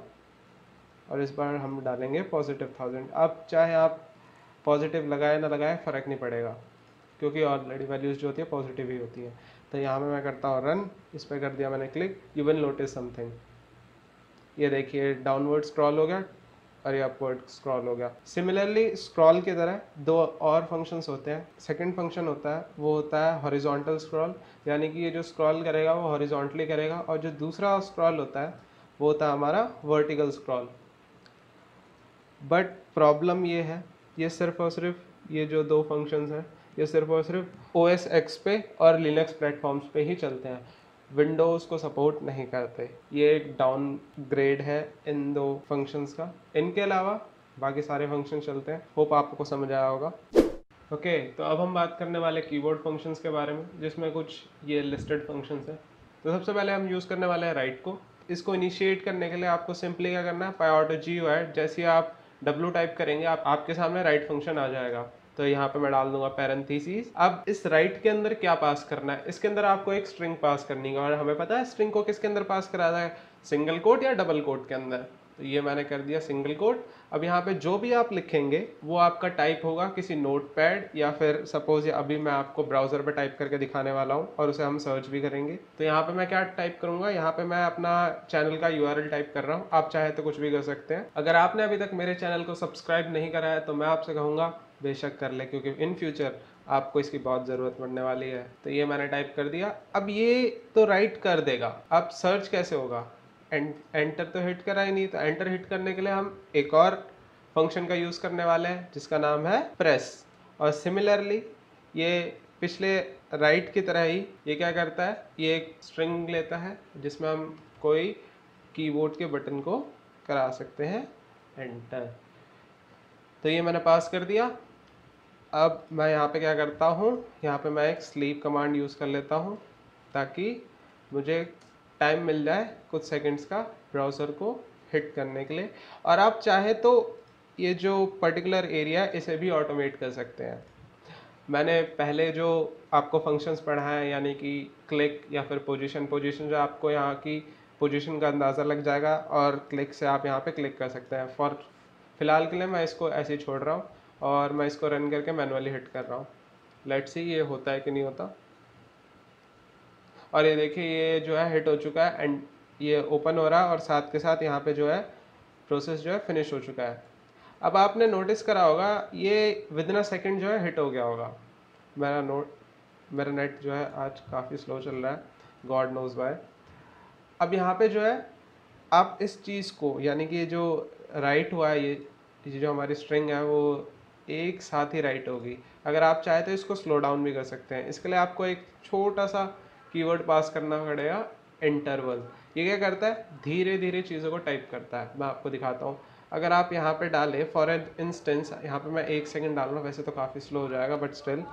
और इस बार हम डालेंगे +1000। अब चाहे आप पॉजिटिव लगाए ना लगाए फ़र्क नहीं पड़ेगा, क्योंकि ऑलरेडी वैल्यूज़ जो होती है पॉजिटिव ही होती है। तो यहाँ पे मैं करता हूँ रन, इस पर कर दिया मैंने click, you will notice something. ये देखिए डाउनवर्ड स्क्रॉल हो गया और ये अपवर्ड स्क्रॉल हो गया। सिमिलरली स्क्रॉल की तरह दो और फंक्शंस होते हैं। सेकंड फंक्शन होता है वो होता है हॉरिजॉन्टल स्क्रॉल, यानी कि ये जो स्क्रॉल करेगा वो हॉरिजॉन्टली करेगा, और जो दूसरा स्क्रॉल होता है वो होता है हमारा वर्टिकल स्क्रॉल। बट प्रॉब्लम ये है, ये सिर्फ और सिर्फ ये जो दो फंक्शंस हैं ये सिर्फ और सिर्फ OS X पे और लिनक्स प्लेटफॉर्म्स पे ही चलते हैं, विंडोज़ को सपोर्ट नहीं करते। ये एक डाउन ग्रेड है इन दो फंक्शंस का। इनके अलावा बाकी सारे फंक्शन चलते हैं। होप आपको समझ आया होगा। ओके, तो अब हम बात करने वाले कीबोर्ड फंक्शंस के बारे में, जिसमें कुछ ये लिस्टेड फंक्शंस हैं। तो सबसे पहले हम यूज़ करने वाले हैं राइट को। इसको इनिशिएट करने के लिए आपको सिंपली क्या करना है, pyautogeoadd, जैसे ही आप W टाइप करेंगे आपके सामने राइट फंक्शन आ जाएगा। तो यहाँ पे मैं डाल दूंगा पैरेंथेसिस। अब इस राइट के अंदर क्या पास करना है, इसके अंदर आपको एक स्ट्रिंग पास करनी है, और हमें पता है स्ट्रिंग को किसके अंदर पास कराना है, सिंगल कोट या डबल कोट के अंदर। तो ये मैंने कर दिया सिंगल कोट। अब यहाँ पे जो भी आप लिखेंगे वो आपका टाइप होगा किसी नोटपैड, या फिर सपोज अभी मैं आपको ब्राउजर पे टाइप करके दिखाने वाला हूँ और उसे हम सर्च भी करेंगे। तो यहाँ पे मैं क्या टाइप करूंगा, यहाँ पे मैं अपना चैनल का URL टाइप कर रहा हूँ। आप चाहे तो कुछ भी कर सकते हैं। अगर आपने अभी तक मेरे चैनल को सब्सक्राइब नहीं करा है तो मैं आपसे कहूँगा बेशक कर ले, क्योंकि इन फ्यूचर आपको इसकी बहुत ज़रूरत पड़ने वाली है। तो ये मैंने टाइप कर दिया। अब ये तो राइट कर देगा, अब सर्च कैसे होगा, एंटर तो हिट करा ही नहीं। तो एंटर हिट करने के लिए हम एक और फंक्शन का यूज़ करने वाले हैं जिसका नाम है प्रेस। और सिमिलरली ये पिछले राइट की तरह ही ये क्या करता है, ये एक स्ट्रिंग लेता है जिसमें हम कोई कीबोर्ड के बटन को करा सकते हैं एंटर। तो ये मैंने पास कर दिया। अब मैं यहाँ पे क्या करता हूँ, यहाँ पे मैं एक स्लीप कमांड यूज़ कर लेता हूँ ताकि मुझे टाइम मिल जाए कुछ सेकंड्स का ब्राउज़र को हिट करने के लिए। और आप चाहे तो ये जो पर्टिकुलर एरिया इसे भी ऑटोमेट कर सकते हैं। मैंने पहले जो आपको फंक्शंस पढ़ाए हैं, यानी कि क्लिक या फिर पोजीशन जो आपको यहाँ की पोजीशन का अंदाज़ा लग जाएगा, और क्लिक से आप यहाँ पे क्लिक कर सकते हैं। फिलहाल के लिए मैं इसको ऐसे ही छोड़ रहा हूँ और मैं इसको रन करके मैनुअली हिट कर रहा हूँ। लेट्स सी ये होता है कि नहीं होता। और ये देखिए ये जो है हिट हो चुका है एंड ये ओपन हो रहा है, और साथ के साथ यहाँ पे जो है प्रोसेस जो है फिनिश हो चुका है। अब आपने नोटिस करा होगा ये विदिन अ सेकेंड जो है हिट हो गया होगा। मेरा नेट जो है आज काफ़ी स्लो चल रहा है, गॉड नोज वाई। अब यहाँ पे जो है आप इस चीज़ को, यानी कि ये जो राइट हुआ है, ये जो हमारी स्ट्रिंग है वो एक साथ ही राइट होगी। अगर आप चाहे तो इसको स्लो डाउन भी कर सकते हैं। इसके लिए आपको एक छोटा सा कीवर्ड पास करना पड़ेगा, इंटरवल। ये क्या करता है, धीरे धीरे चीज़ों को टाइप करता है। मैं आपको दिखाता हूँ। अगर आप यहाँ पे डालें फॉर एन इंस्टेंस, यहाँ पे मैं 1 सेकंड डाल रहा हूँ, वैसे तो काफ़ी स्लो हो जाएगा बट स्टिल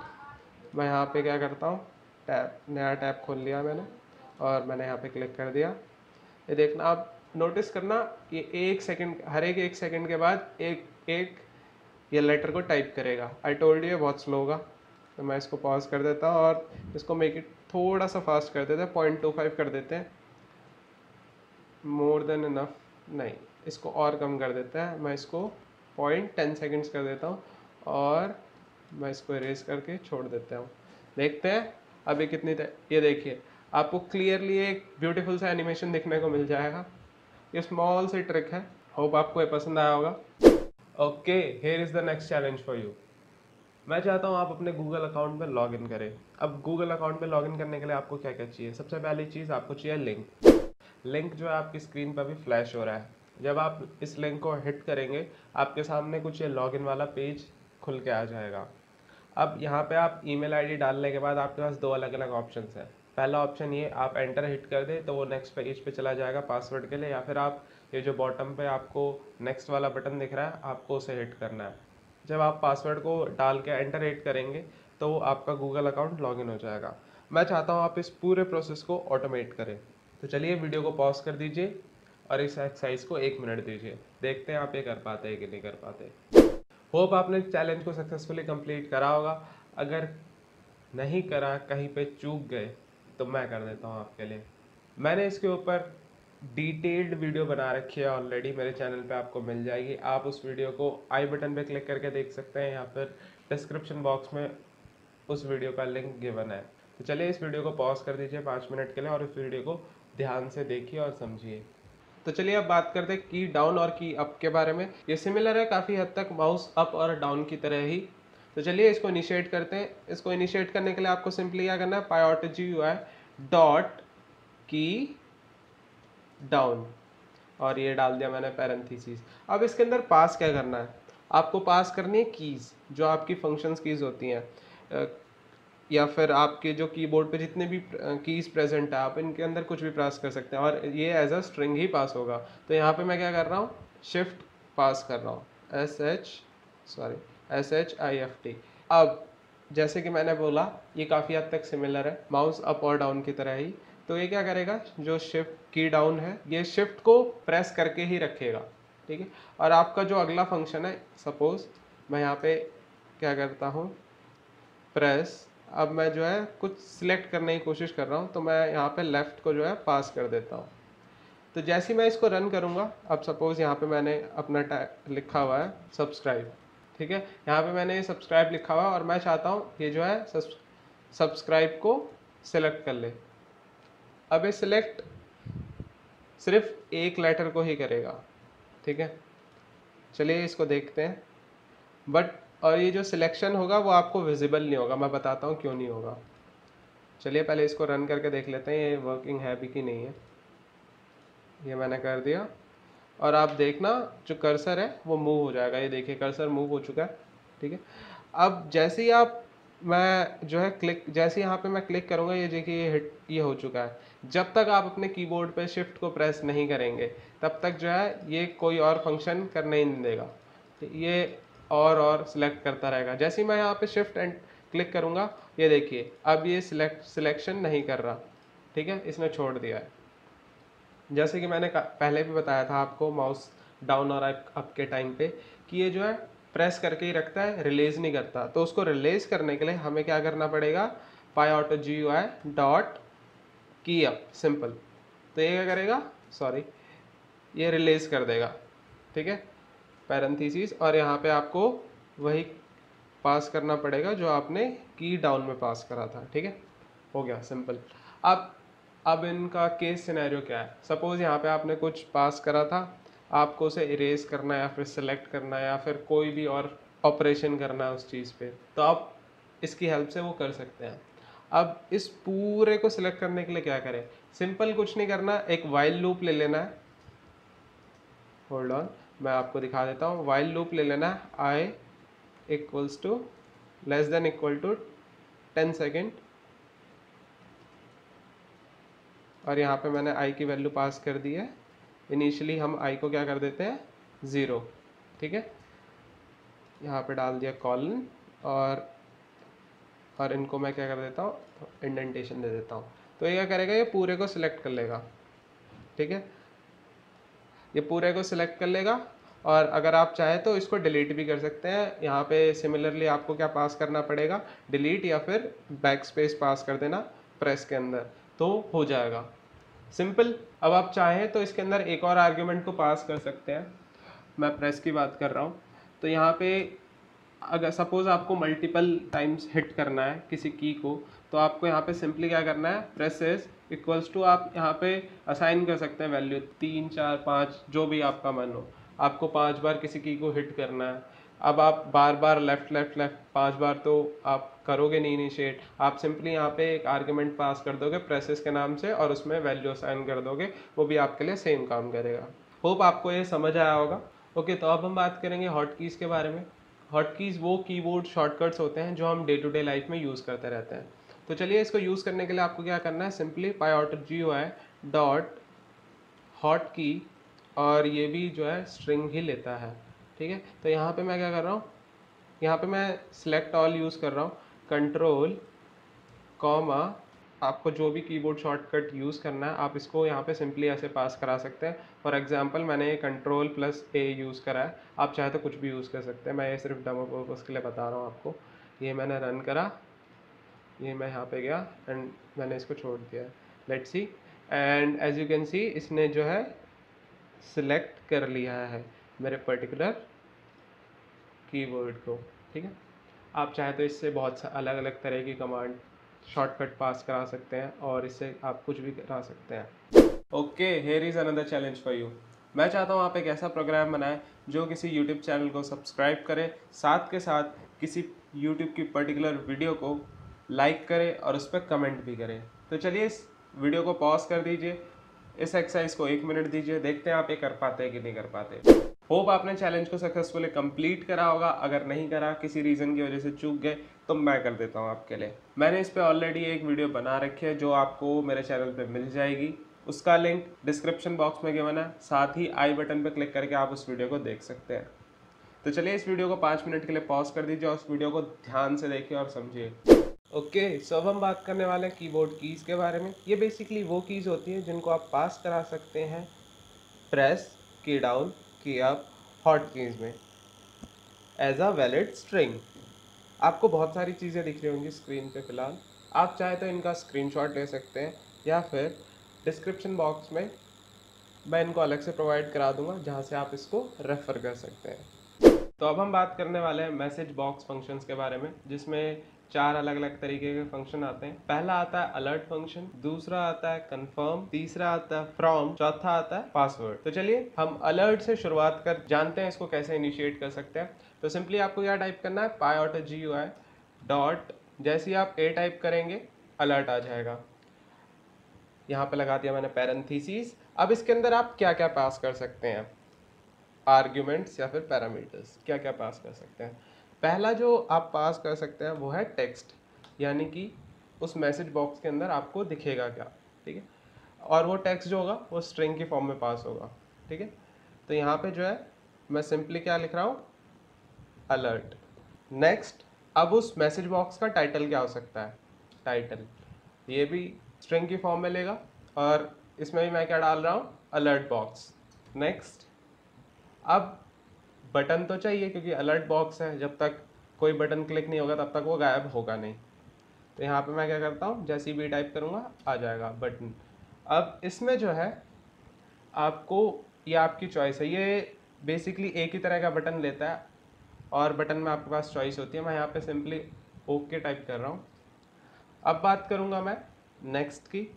मैं यहाँ पे क्या करता हूँ, नया टैब खोल लिया मैंने और मैंने यहाँ पे क्लिक कर दिया। ये देखना, आप नोटिस करना, ये 1 सेकंड, हर एक 1 सेकंड के बाद एक एक ये लेटर को टाइप करेगा। आई टोल्ड यू बहुत स्लो होगा। तो मैं इसको पॉज कर देता हूँ और इसको मेक इट थोड़ा सा फास्ट कर देते हैं, 0.25 कर देते हैं, मोर देन इनफ नहीं, इसको और कम कर देते हैं। मैं इसको 0.10 सेकेंड्स कर देता हूँ और मैं इसको इरेज करके छोड़ देता हूँ। देखते हैं अभी कितनी ये देखिए आपको क्लियरली एक ब्यूटीफुल सा एनिमेशन देखने को मिल जाएगा। ये स्मॉल सी ट्रिक है, होप आपको ये पसंद आया होगा। Okay, here is the next challenge for you. मैं चाहता हूँ आप अपने गूगल अकाउंट में लॉग इन करें। अब गूगल अकाउंट में लॉग इन करने के लिए आपको क्या क्या चाहिए? सबसे पहली चीज़ आपको चाहिए लिंक। लिंक जो है आपकी स्क्रीन पर भी फ्लैश हो रहा है। जब आप इस लिंक को हिट करेंगे आपके सामने कुछ ये लॉगिन वाला पेज खुल के आ जाएगा। अब यहाँ पे आप ईमेल आईडी डालने के बाद आपके पास दो अलग अलग ऑप्शन हैं। पहला ऑप्शन ये आप एंटर हिट कर दें तो वो नेक्स्ट पेज पे चला जाएगा पासवर्ड के लिए, या फिर आप ये जो बॉटम पे आपको नेक्स्ट वाला बटन दिख रहा है आपको उसे हिट करना है। जब आप पासवर्ड को डाल के एंटर हिट करेंगे तो आपका गूगल अकाउंट लॉगिन हो जाएगा। मैं चाहता हूँ आप इस पूरे प्रोसेस को ऑटोमेट करें। तो चलिए वीडियो को पॉज कर दीजिए और इस एक्सरसाइज को 1 मिनट दीजिए। देखते हैं आप ये कर पाते हैं कि नहीं कर पाते। होप आपने चैलेंज को सक्सेसफुली कंप्लीट करा होगा। अगर नहीं करा, कहीं पे चूक गए तो मैं कर देता हूँ आपके लिए। मैंने इसके ऊपर डिटेल्ड वीडियो बना रखी है ऑलरेडी, मेरे चैनल पे आपको मिल जाएगी। आप उस वीडियो को आई बटन पे क्लिक करके देख सकते हैं या फिर डिस्क्रिप्शन बॉक्स में उस वीडियो का लिंक गिवन है। तो चलिए इस वीडियो को पॉज कर दीजिए 5 मिनट के लिए और इस वीडियो को ध्यान से देखिए और समझिए। तो चलिए अब बात करते हैं की डाउन और की अप के बारे में। ये सिमिलर है काफ़ी हद तक माउस अप और डाउन की तरह ही। तो चलिए इसको इनिशिएट करते हैं। इसको इनिशिएट करने के लिए आपको सिंपली क्या करना है, pyauto डॉट की डाउन, और ये डाल दिया मैंने पैरेंथेसिस। अब इसके अंदर पास क्या करना है, आपको पास करनी है कीज़, जो आपकी फंक्शंस कीज़ होती हैं, या फिर आपके जो कीबोर्ड पे जितने भी कीज़ प्रेजेंट है आप इनके अंदर कुछ भी पास कर सकते हैं और ये एज अ स्ट्रिंग ही पास होगा। तो यहाँ पे मैं क्या कर रहा हूँ, शिफ्ट पास कर रहा हूँ, SHIFT। अब जैसे कि मैंने बोला ये काफ़ी हद तक सिमिलर है माउस अप और डाउन की तरह ही। तो ये क्या करेगा, जो शिफ्ट की डाउन है ये शिफ्ट को प्रेस करके ही रखेगा, ठीक है। और आपका जो अगला फंक्शन है, सपोज मैं यहाँ पे क्या करता हूँ, प्रेस, अब मैं जो है कुछ सिलेक्ट करने की कोशिश कर रहा हूँ तो मैं यहाँ पे लेफ़्ट को जो है पास कर देता हूँ। तो जैसे ही मैं इसको रन करूँगा, अब सपोज़ यहाँ पे मैंने अपना टैग लिखा हुआ है सब्सक्राइब, ठीक है। यहाँ पे मैंने सब्सक्राइब लिखा हुआ है और मैं चाहता हूँ ये जो है सब्सक्राइब को सिलेक्ट कर ले। अब ये सिलेक्ट सिर्फ एक लेटर को ही करेगा, ठीक है। चलिए इसको देखते हैं। बट और ये जो सिलेक्शन होगा वो आपको विजिबल नहीं होगा, मैं बताता हूँ क्यों नहीं होगा। चलिए पहले इसको रन करके देख लेते हैं ये वर्किंग है भी कि नहीं है। ये मैंने कर दिया और आप देखना जो कर्सर है वो मूव हो जाएगा। ये देखिए कर्सर मूव हो चुका है, ठीक है। अब जैसे ही आप मैं जो है क्लिक, जैसे यहाँ पे मैं क्लिक करूँगा ये देखिए ये हिट ये हो चुका है। जब तक आप अपने कीबोर्ड पे शिफ्ट को प्रेस नहीं करेंगे तब तक जो है ये कोई और फंक्शन करने ही नहीं देगा। तो ये और सिलेक्ट करता रहेगा। जैसे ही मैं यहाँ पे शिफ्ट एंड क्लिक करूँगा ये देखिए अब ये सिलेक्शन नहीं कर रहा, ठीक है, इसने छोड़ दिया है। जैसे कि मैंने पहले भी बताया था आपको माउस डाउन और अप के टाइम पे कि ये जो है प्रेस करके ही रखता है, रिलीज नहीं करता। तो उसको रिलीज करने के लिए हमें क्या करना पड़ेगा, pyauto डॉट की अप, सिंपल। तो ये क्या करेगा, सॉरी ये रिलीज कर देगा, ठीक है, पैरेंथेसिस। और यहाँ पे आपको वही पास करना पड़ेगा जो आपने की डाउन में पास करा था, ठीक है, हो गया सिंपल। अब इनका केस सिनेरियो क्या है, सपोज यहाँ पे आपने कुछ पास करा था, आपको उसे इरेज करना है या फिर सेलेक्ट करना है या फिर कोई भी और ऑपरेशन करना है उस चीज़ पे, तो आप इसकी हेल्प से वो कर सकते हैं। अब इस पूरे को सिलेक्ट करने के लिए क्या करें, सिंपल कुछ नहीं करना, एक वाइल लूप ले लेना है। होल्ड ऑन, मैं आपको दिखा देता हूँ। वाइल लूप ले लेना है, I equals to less than equal to 10 second, और यहाँ पे मैंने i की वैल्यू पास कर दी है। इनिशियली हम i को क्या कर देते हैं 0, ठीक है। यहाँ पे डाल दिया कॉलन और इनको मैं क्या कर देता हूँ, इंडेंटेशन दे देता हूँ। तो ये क्या करेगा, ये पूरे को सिलेक्ट कर लेगा, ठीक है, ये पूरे को सिलेक्ट कर लेगा। और अगर आप चाहे तो इसको डिलीट भी कर सकते हैं। यहाँ पे सिमिलरली आपको क्या पास करना पड़ेगा, डिलीट या फिर बैक स्पेस पास कर देना प्रेस के अंदर, तो हो जाएगा सिंपल। अब आप चाहें तो इसके अंदर एक और आर्ग्यूमेंट को पास कर सकते हैं। मैं प्रेस की बात कर रहा हूँ, तो यहाँ पे अगर सपोज आपको मल्टीपल टाइम्स हिट करना है किसी की को, तो आपको यहाँ पे सिंपली क्या करना है, प्रेस एज इक्वल्स टू, आप यहाँ पे असाइन कर सकते हैं वैल्यू 3, 4, 5 जो भी आपका मन हो। आपको 5 बार किसी की को हिट करना है। अब आप बार बार लेफ्ट लेफ्ट लेफ्ट 5 बार तो आप करोगे नहीं इनिशिएट, आप सिंपली यहाँ पे एक आर्ग्यूमेंट पास कर दोगे प्रेसेस के नाम से और उसमें वैल्यू असाइन कर दोगे, वो भी आपके लिए सेम काम करेगा। होप आपको ये समझ आया होगा। ओके, तो अब हम बात करेंगे हॉट कीज़ के बारे में। हॉट कीज़ वो कीबोर्ड शॉर्टकट्स होते हैं जो हम डे टू डे लाइफ में यूज़ करते रहते हैं। तो चलिए इसको यूज़ करने के लिए आपको क्या करना है, सिंपली PyAutoGUI डॉट हॉट की, और ये भी जो है स्ट्रिंग ही लेता है, ठीक है। तो यहाँ पे मैं क्या कर रहा हूँ, यहाँ पे मैं सिलेक्ट ऑल यूज़ कर रहा हूँ, कंट्रोल कॉमा, आपको जो भी कीबोर्ड शॉर्टकट यूज़ करना है आप इसको यहाँ पे सिंपली ऐसे पास करा सकते हैं। फॉर एग्जांपल मैंने कंट्रोल प्लस ए यूज़ करा है, आप चाहे तो कुछ भी यूज़ कर सकते हैं, मैं ये सिर्फ डेमो पर्पस के लिए बता रहा हूँ आपको। ये मैंने रन करा, ये मैं यहाँ पे गया एंड मैंने इसको छोड़ दिया, let's see, and as you can see इसने जो है सिलेक्ट कर लिया है मेरे पर्टिकुलर कीवर्ड को, ठीक है। आप चाहे तो इससे बहुत अलग अलग तरह की कमांड शॉर्टकट पास करा सकते हैं और इससे आप कुछ भी करा सकते हैं। Okay, here is another challenge for you. मैं चाहता हूँ आप एक ऐसा प्रोग्राम बनाएं जो किसी यूट्यूब चैनल को सब्सक्राइब करे, साथ के साथ किसी यूट्यूब की पर्टिकुलर वीडियो को लाइक करे और उस पर कमेंट भी करे। तो चलिए इस वीडियो को पॉज कर दीजिए, इस एक्सरसाइज को 1 मिनट दीजिए, देखते हैं आप ये कर पाते हैं कि नहीं कर पाते। होप आपने चैलेंज को सक्सेसफुली कंप्लीट करा होगा। अगर नहीं करा, किसी रीज़न की वजह से चूक गए, तो मैं कर देता हूँ आपके लिए। मैंने इस पर ऑलरेडी एक वीडियो बना रखी है जो आपको मेरे चैनल पे मिल जाएगी, उसका लिंक डिस्क्रिप्शन बॉक्स में गिवन है, साथ ही आई बटन पर क्लिक करके आप उस वीडियो को देख सकते हैं। तो चलिए इस वीडियो को 5 मिनट के लिए पॉज कर दीजिए और उस वीडियो को ध्यान से देखिए और समझिए। ओके, सो अब हम बात करने वाले हैं कीबोर्ड कीज़ के बारे में। ये बेसिकली वो कीज़ होती है जिनको आप पास करा सकते हैं प्रेस, की डाउन, की अप, हॉट कीज़ में एज अ वैलिड स्ट्रिंग। आपको बहुत सारी चीज़ें दिख रही होंगी स्क्रीन पे फिलहाल, आप चाहे तो इनका स्क्रीनशॉट ले सकते हैं या फिर डिस्क्रिप्शन बॉक्स में मैं इनको अलग से प्रोवाइड करा दूंगा जहाँ से आप इसको रेफ़र कर सकते हैं। तो अब हम बात करने वाले हैं मैसेज बॉक्स फंक्शंस के बारे में, जिसमें 4 अलग अलग तरीके के फंक्शन आते हैं। पहला आता है अलर्ट फंक्शन, दूसरा आता है कंफर्म, तीसरा आता है फ्रॉम, चौथा आता है पासवर्ड। तो चलिए हम अलर्ट से शुरुआत कर जानते हैं इसको कैसे इनिशिएट कर सकते हैं। तो सिंपली आपको क्या टाइप करना है, PyAutoGUI डॉट, जैसे ही आप ए टाइप करेंगे अलर्ट आ जाएगा। यहाँ पे लगा दिया मैंने पैरेंथेसिस। अब इसके अंदर आप क्या क्या पास कर सकते हैं, आर्ग्यूमेंट्स या फिर पैरामीटर्स, क्या क्या पास कर सकते हैं। पहला जो आप पास कर सकते हैं वो है टेक्स्ट, यानी कि उस मैसेज बॉक्स के अंदर आपको दिखेगा क्या, ठीक है। और वो टेक्स्ट जो होगा वो स्ट्रिंग की फॉर्म में पास होगा, ठीक है। तो यहाँ पे जो है मैं सिंपली क्या लिख रहा हूँ, अलर्ट। नेक्स्ट, अब उस मैसेज बॉक्स का टाइटल क्या हो सकता है, टाइटल, ये भी स्ट्रिंग की फॉर्म में लेगा और इसमें भी मैं क्या डाल रहा हूँ, अलर्ट बॉक्स। नेक्स्ट, अब बटन तो चाहिए क्योंकि अलर्ट बॉक्स है, जब तक कोई बटन क्लिक नहीं होगा तब तक वो गायब होगा नहीं। तो यहाँ पे मैं क्या करता हूँ, जैसे ही भी टाइप करूँगा आ जाएगा बटन। अब इसमें जो है आपको, ये आपकी चॉइस है, ये बेसिकली एक ही तरह का बटन लेता है और बटन में आपके पास चॉइस होती है। मैं यहाँ पे सिंपली ओके टाइप कर रहा हूँ। अब बात करूँगा मैं नेक्स्ट की,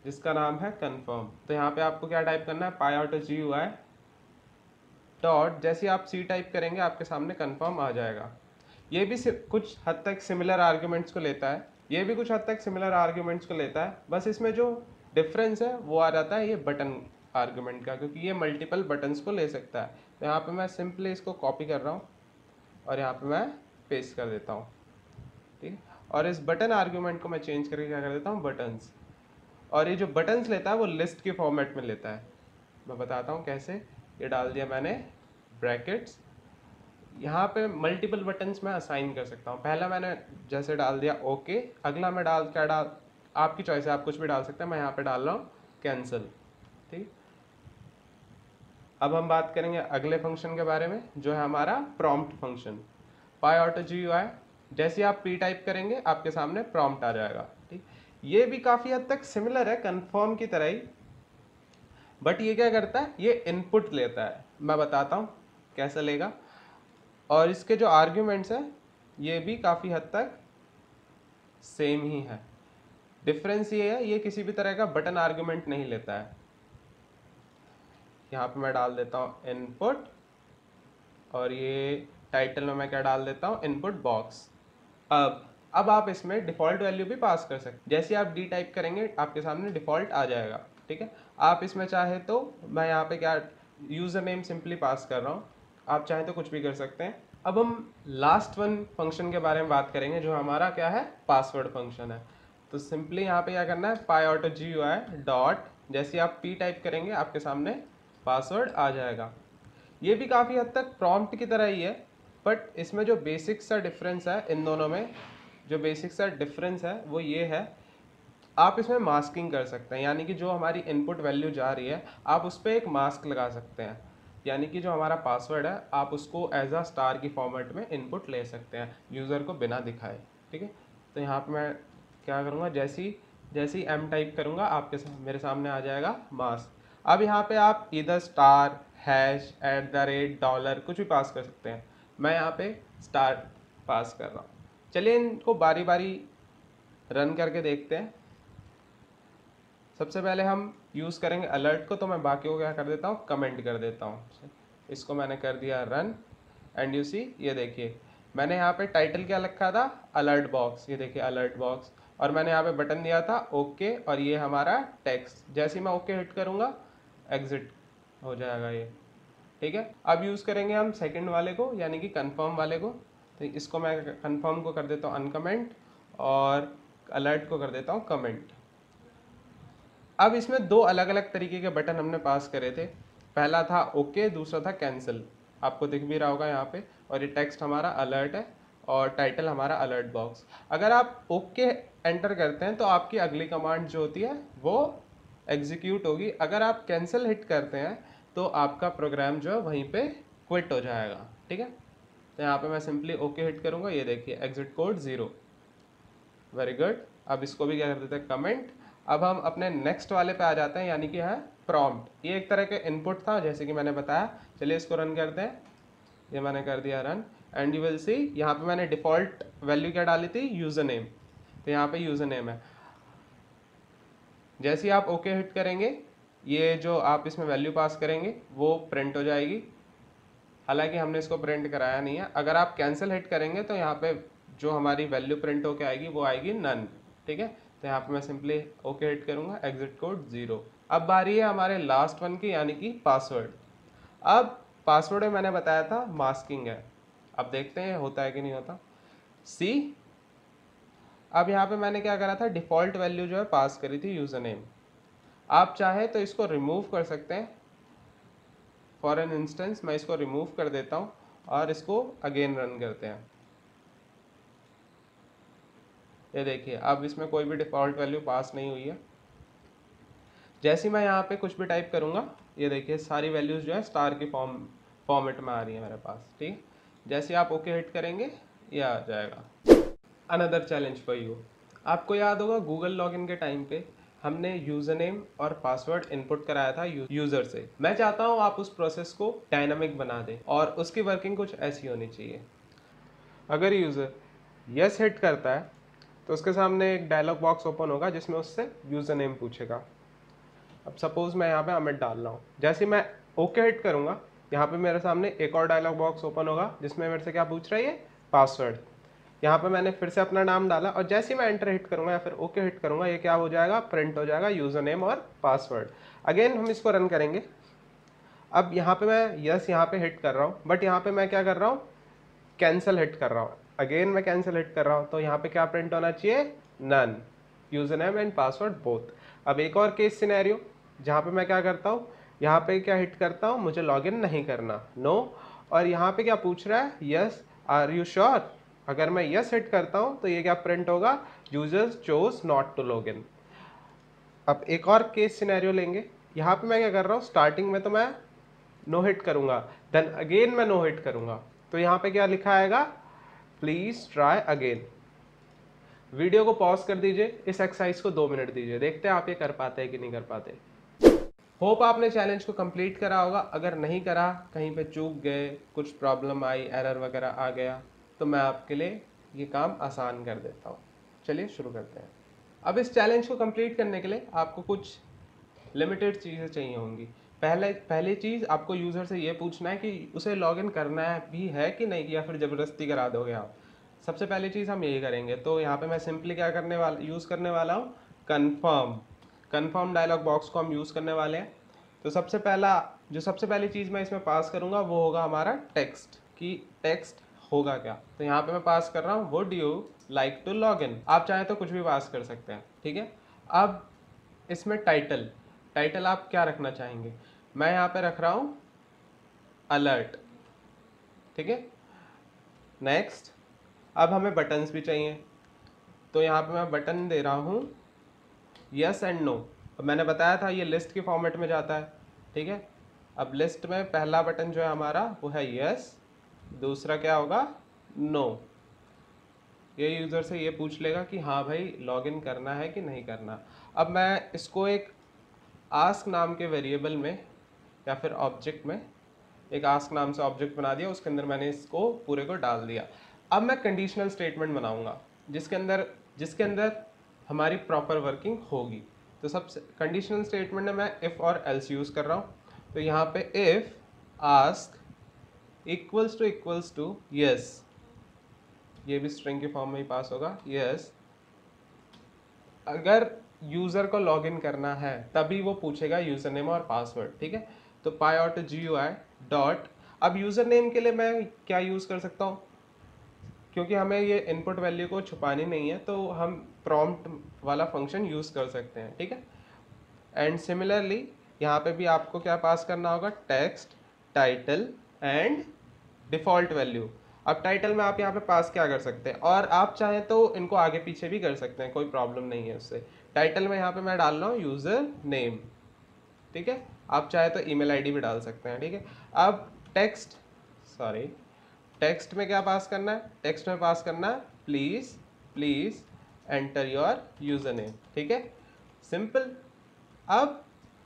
जिसका नाम है कंफर्म। तो यहाँ पे आपको क्या टाइप करना है, PyAutoGUI डॉट, जैसे आप सी टाइप करेंगे आपके सामने कंफर्म आ जाएगा। ये भी कुछ हद तक सिमिलर आर्ग्यूमेंट्स को लेता है, ये भी कुछ हद तक सिमिलर आर्ग्यूमेंट्स को लेता है, बस इसमें जो डिफरेंस है वो आ जाता है ये बटन आर्ग्यूमेंट का, क्योंकि ये मल्टीपल बटन्स को ले सकता है। तो यहाँ पे मैं सिंपली इसको कॉपी कर रहा हूँ और यहाँ पे मैं पेस्ट कर देता हूँ, ठीक है। और इस बटन आर्ग्यूमेंट को मैं चेंज करके क्या कर देता हूँ, बटन्स। और ये जो बटन्स लेता है वो लिस्ट के फॉर्मेट में लेता है। मैं बताता हूँ कैसे। ये डाल दिया मैंने ब्रैकेट्स, यहाँ पे मल्टीपल बटन्स मैं असाइन कर सकता हूँ। पहला मैंने जैसे डाल दिया ओके, अगला मैं क्या डाल, आपकी चॉइस है, आप कुछ भी डाल सकते हैं। मैं यहाँ पे डाल रहा हूँ कैंसिल, ठीक। अब हम बात करेंगे अगले फंक्शन के बारे में जो है हमारा प्रॉम्प्ट फंक्शन। PyAutoGUI, जैसे आप पी टाइप करेंगे आपके सामने प्रॉम्प्ट आ जाएगा, ठीक। ये भी काफ़ी हद तक सिमिलर है कन्फर्म की तरह ही, बट ये क्या करता है, ये इनपुट लेता है। मैं बताता हूँ कैसे लेगा। और इसके जो आर्ग्यूमेंट्स हैं ये भी काफ़ी हद तक सेम ही है। डिफरेंस ये है, ये किसी भी तरह का बटन आर्ग्यूमेंट नहीं लेता है। यहाँ पे मैं डाल देता हूँ इनपुट, और ये टाइटल में मैं क्या डाल देता हूँ, इनपुट बॉक्स। अब आप इसमें डिफ़ॉल्ट वैल्यू भी पास कर सकते हैं। जैसे आप डी टाइप करेंगे आपके सामने डिफ़ॉल्ट आ जाएगा, ठीक है। आप इसमें चाहे तो, मैं यहाँ पे क्या यूज़र नेम सिंपली पास कर रहा हूँ, आप चाहे तो कुछ भी कर सकते हैं। अब हम लास्ट वन फंक्शन के बारे में बात करेंगे जो हमारा क्या है, पासवर्ड फंक्शन है। तो सिंपली यहाँ पे क्या करना है, pyAutoGui डॉट, जैसे आप p टाइप करेंगे आपके सामने पासवर्ड आ जाएगा। ये भी काफ़ी हद तक प्रॉम्प्ट की तरह ही है, बट इसमें जो बेसिक सा डिफरेंस है, इन दोनों में जो बेसिक सा डिफरेंस है वो ये है, आप इसमें मास्किंग कर सकते हैं। यानी कि जो हमारी इनपुट वैल्यू जा रही है आप उस पर एक मास्क लगा सकते हैं। यानी कि जो हमारा पासवर्ड है आप उसको एज अ स्टार की फॉर्मेट में इनपुट ले सकते हैं यूज़र को बिना दिखाए, ठीक है। तो यहाँ पे मैं क्या करूँगा, जैसी एम टाइप करूँगा आपके मेरे सामने आ जाएगा मास्क। अब यहाँ पे आप इधर स्टार, हैश, $, कुछ भी पास कर सकते हैं। मैं यहाँ पे स्टार पास कर रहा हूँ। चलिए इनको बारी बारी रन करके देखते हैं। सबसे पहले हम यूज़ करेंगे अलर्ट को, तो मैं बाकी को क्या कर देता हूँ, कमेंट कर देता हूँ। इसको मैंने कर दिया रन, एंड यू सी, ये देखिए मैंने यहाँ पे टाइटल क्या लिखा था, अलर्ट बॉक्स, ये देखिए अलर्ट बॉक्स, और मैंने यहाँ पे बटन दिया था ओके, और ये हमारा टेक्स्ट। जैसे ही मैं ओके हिट करूँगा एग्जिट हो जाएगा ये, ठीक है। अब यूज़ करेंगे हम सेकंड वाले को, यानी कि कंफर्म वाले को। तो इसको मैं कंफर्म को कर देता हूँ अनकमेंट, और अलर्ट को कर देता हूँ कमेंट। अब इसमें दो अलग अलग तरीके के बटन हमने पास करे थे। पहला था ओके, दूसरा था कैंसिल, आपको दिख भी रहा होगा यहाँ पे। और ये टेक्स्ट हमारा अलर्ट है और टाइटल हमारा अलर्ट बॉक्स। अगर आप ओके एंटर करते हैं तो आपकी अगली कमांड जो होती है वो एग्जीक्यूट होगी। अगर आप कैंसिल हिट करते हैं तो आपका प्रोग्राम जो है वहीं पे क्विट हो जाएगा, ठीक है। तो यहाँ पे मैं सिंपली ओके हिट करूँगा, ये देखिए एग्जिट कोड 0, वेरी गुड। अब इसको भी क्या कर देते हैं, कमेंट। अब हम अपने नेक्स्ट वाले पे आ जाते हैं, यानी कि है प्रॉम्प्ट। ये एक तरह के इनपुट था जैसे कि मैंने बताया। चलिए इसको रन करते हैं, ये मैंने कर दिया रन, एंड यू विल सी यहाँ पे मैंने डिफ़ॉल्ट वैल्यू क्या डाली थी, यूज़र नेम। तो यहाँ पे यूज़र नेम है। जैसे ही आप ओके हिट करेंगे ये जो आप इसमें वैल्यू पास करेंगे वो प्रिंट हो जाएगी। हालांकि हमने इसको प्रिंट कराया नहीं है। अगर आप कैंसिल हिट करेंगे तो यहाँ पे जो हमारी वैल्यू प्रिंट होके आएगी वो आएगी नन, ठीक है। तो यहाँ पे मैं सिंपली ओके हिट करूँगा, एग्जिट कोड 0। अब बारी है हमारे लास्ट वन की, यानी कि पासवर्ड। अब पासवर्ड में मैंने बताया था मास्किंग है, अब देखते हैं होता है कि नहीं होता। सी, अब यहाँ पे मैंने क्या करा था, डिफ़ॉल्ट वैल्यू जो है पास करी थी यूज़र नेम। आप चाहे तो इसको रिमूव कर सकते हैं। फॉर एन इंस्टेंस मैं इसको रिमूव कर देता हूँ और इसको अगेन रन करते हैं। ये देखिए अब इसमें कोई भी डिफ़ॉल्ट वैल्यू पास नहीं हुई है। जैसे मैं यहाँ पे कुछ भी टाइप करूँगा ये देखिए सारी वैल्यूज़ जो है स्टार की फॉर्मेट में आ रही है मेरे पास, ठीक। जैसे आप ओके हिट करेंगे ये आ जाएगा। अनदर चैलेंज फॉर यू, आपको याद होगा गूगल लॉगिन के टाइम पे हमने यूज़र नेम और पासवर्ड इनपुट कराया था यूज़र से। मैं चाहता हूँ आप उस प्रोसेस को डायनामिक बना दें और उसकी वर्किंग कुछ ऐसी होनी चाहिए। अगर यूज़र यस हिट करता है तो उसके सामने एक डायलॉग बॉक्स ओपन होगा जिसमें उससे यूज़र नेम पूछेगा। अब सपोज़ मैं यहाँ पे अमित डाल रहा हूँ, जैसे मैं ओके हिट करूँगा यहाँ पे मेरे सामने एक और डायलॉग बॉक्स ओपन होगा जिसमें मेरे से क्या पूछ रहा है, ये पासवर्ड। यहाँ पे मैंने फिर से अपना नाम डाला और जैसे ही मैं एंटर हिट करूँगा या फिर ओके हिट करूँगा ये क्या हो जाएगा, प्रिंट हो जाएगा यूज़र नेम और पासवर्ड। अगेन हम इसको रन करेंगे। अब यहाँ पे मैं यस यहाँ पे हिट कर रहा हूँ, बट यहाँ पे मैं क्या कर रहा हूँ, कैंसिल हिट कर रहा हूँ। अगेन मैं कैंसिल हिट कर रहा हूँ तो यहाँ पे क्या प्रिंट होना चाहिए, none, user name and password both. अब एक और केस सिनेरियो जहाँ पे मैं क्या करता हूँ, यहाँ पे क्या हिट करता हूँ, मुझे लॉगिन नहीं करना, नो, और यहाँ पे क्या पूछ रहा है, यस आर यू श्योर। अगर मैं यस हिट करता हूँ तो ये क्या प्रिंट होगा, users chose not to login. अब एक और केस सिनेरियो लेंगे, यहाँ पे मैं क्या कर रहा हूँ, स्टार्टिंग में तो मैं नो हिट करूँगा, देन अगेन मैं नो हिट करूँगा, तो यहाँ पे क्या लिखा आएगा, प्लीज ट्राई अगेन। वीडियो को पॉज कर दीजिए, इस एक्सरसाइज को 2 मिनट दीजिए, देखते हैं आप ये कर पाते हैं कि नहीं कर पाते। होप आपने चैलेंज को कंप्लीट करा होगा। अगर नहीं करा, कहीं पे चूक गए, कुछ प्रॉब्लम आई, एरर वगैरह आ गया, तो मैं आपके लिए ये काम आसान कर देता हूँ। चलिए शुरू करते हैं। अब इस चैलेंज को कंप्लीट करने के लिए आपको कुछ लिमिटेड चीज़ें चाहिए होंगी। पहली चीज़, आपको यूज़र से ये पूछना है कि उसे लॉगिन करना भी है कि नहीं, या फिर ज़बरदस्ती करा दोगे आप। सबसे पहली चीज़ हम यही करेंगे। तो यहाँ पे मैं सिंपली क्या यूज़ करने वाला हूँ, कन्फर्म डायलॉग बॉक्स को हम यूज़ करने वाले हैं। तो सबसे पहली चीज़ मैं इसमें पास करूँगा वो होगा हमारा टेक्स्ट, कि टेक्स्ट होगा क्या। तो यहाँ पे मैं पास कर रहा हूँ would you like to log in. आप चाहें तो कुछ भी पास कर सकते हैं, ठीक है। अब इसमें टाइटल आप क्या रखना चाहेंगे। मैं यहाँ पे रख रहा हूँ अलर्ट, ठीक है। नेक्स्ट, अब हमें बटन्स भी चाहिए। तो यहाँ पे मैं बटन दे रहा हूँ यस एंड नो। अब मैंने बताया था ये लिस्ट के फॉर्मेट में जाता है, ठीक है। अब लिस्ट में पहला बटन जो है हमारा वो है यस, दूसरा क्या होगा, नो। ये यूज़र से ये पूछ लेगा कि हाँ भाई लॉगिन करना है कि नहीं करना। अब मैं इसको एक आस्क नाम के वेरिएबल में या फिर ऑब्जेक्ट में, एक आस्क नाम से ऑब्जेक्ट बना दिया, उसके अंदर मैंने इसको पूरे को डाल दिया। अब मैं कंडीशनल स्टेटमेंट बनाऊंगा जिसके अंदर हमारी प्रॉपर वर्किंग होगी। तो सबसे कंडीशनल स्टेटमेंट में मैं इफ़ और एल्स यूज़ कर रहा हूँ। तो यहाँ पे if ask equals to yes, ये भी स्ट्रिंग के फॉर्म में ही पास होगा, यस। अगर यूज़र को लॉगिन करना है तभी वो पूछेगा यूज़र नेम और पासवर्ड, ठीक है। तो py डॉट, अब यूज़र नेम के लिए मैं क्या यूज़ कर सकता हूँ, क्योंकि हमें ये इनपुट वैल्यू को छुपानी नहीं है, तो हम प्रॉम्प्ट वाला फंक्शन यूज़ कर सकते हैं, ठीक है। एंड सिमिलरली यहाँ पे भी आपको क्या पास करना होगा, text, title and default value. अब टाइटल में आप यहाँ पे पास क्या कर सकते हैं, और आप चाहें तो इनको आगे पीछे भी कर सकते हैं, कोई प्रॉब्लम नहीं है उससे। टाइटल में यहाँ पे मैं डाल रहा हूँ यूज़र नेम, ठीक है। आप चाहे तो ईमेल आईडी भी डाल सकते हैं, ठीक है। अब टेक्स्ट में क्या पास करना है, टेक्स्ट में पास करना है please enter your user name, ठीक है, सिंपल। अब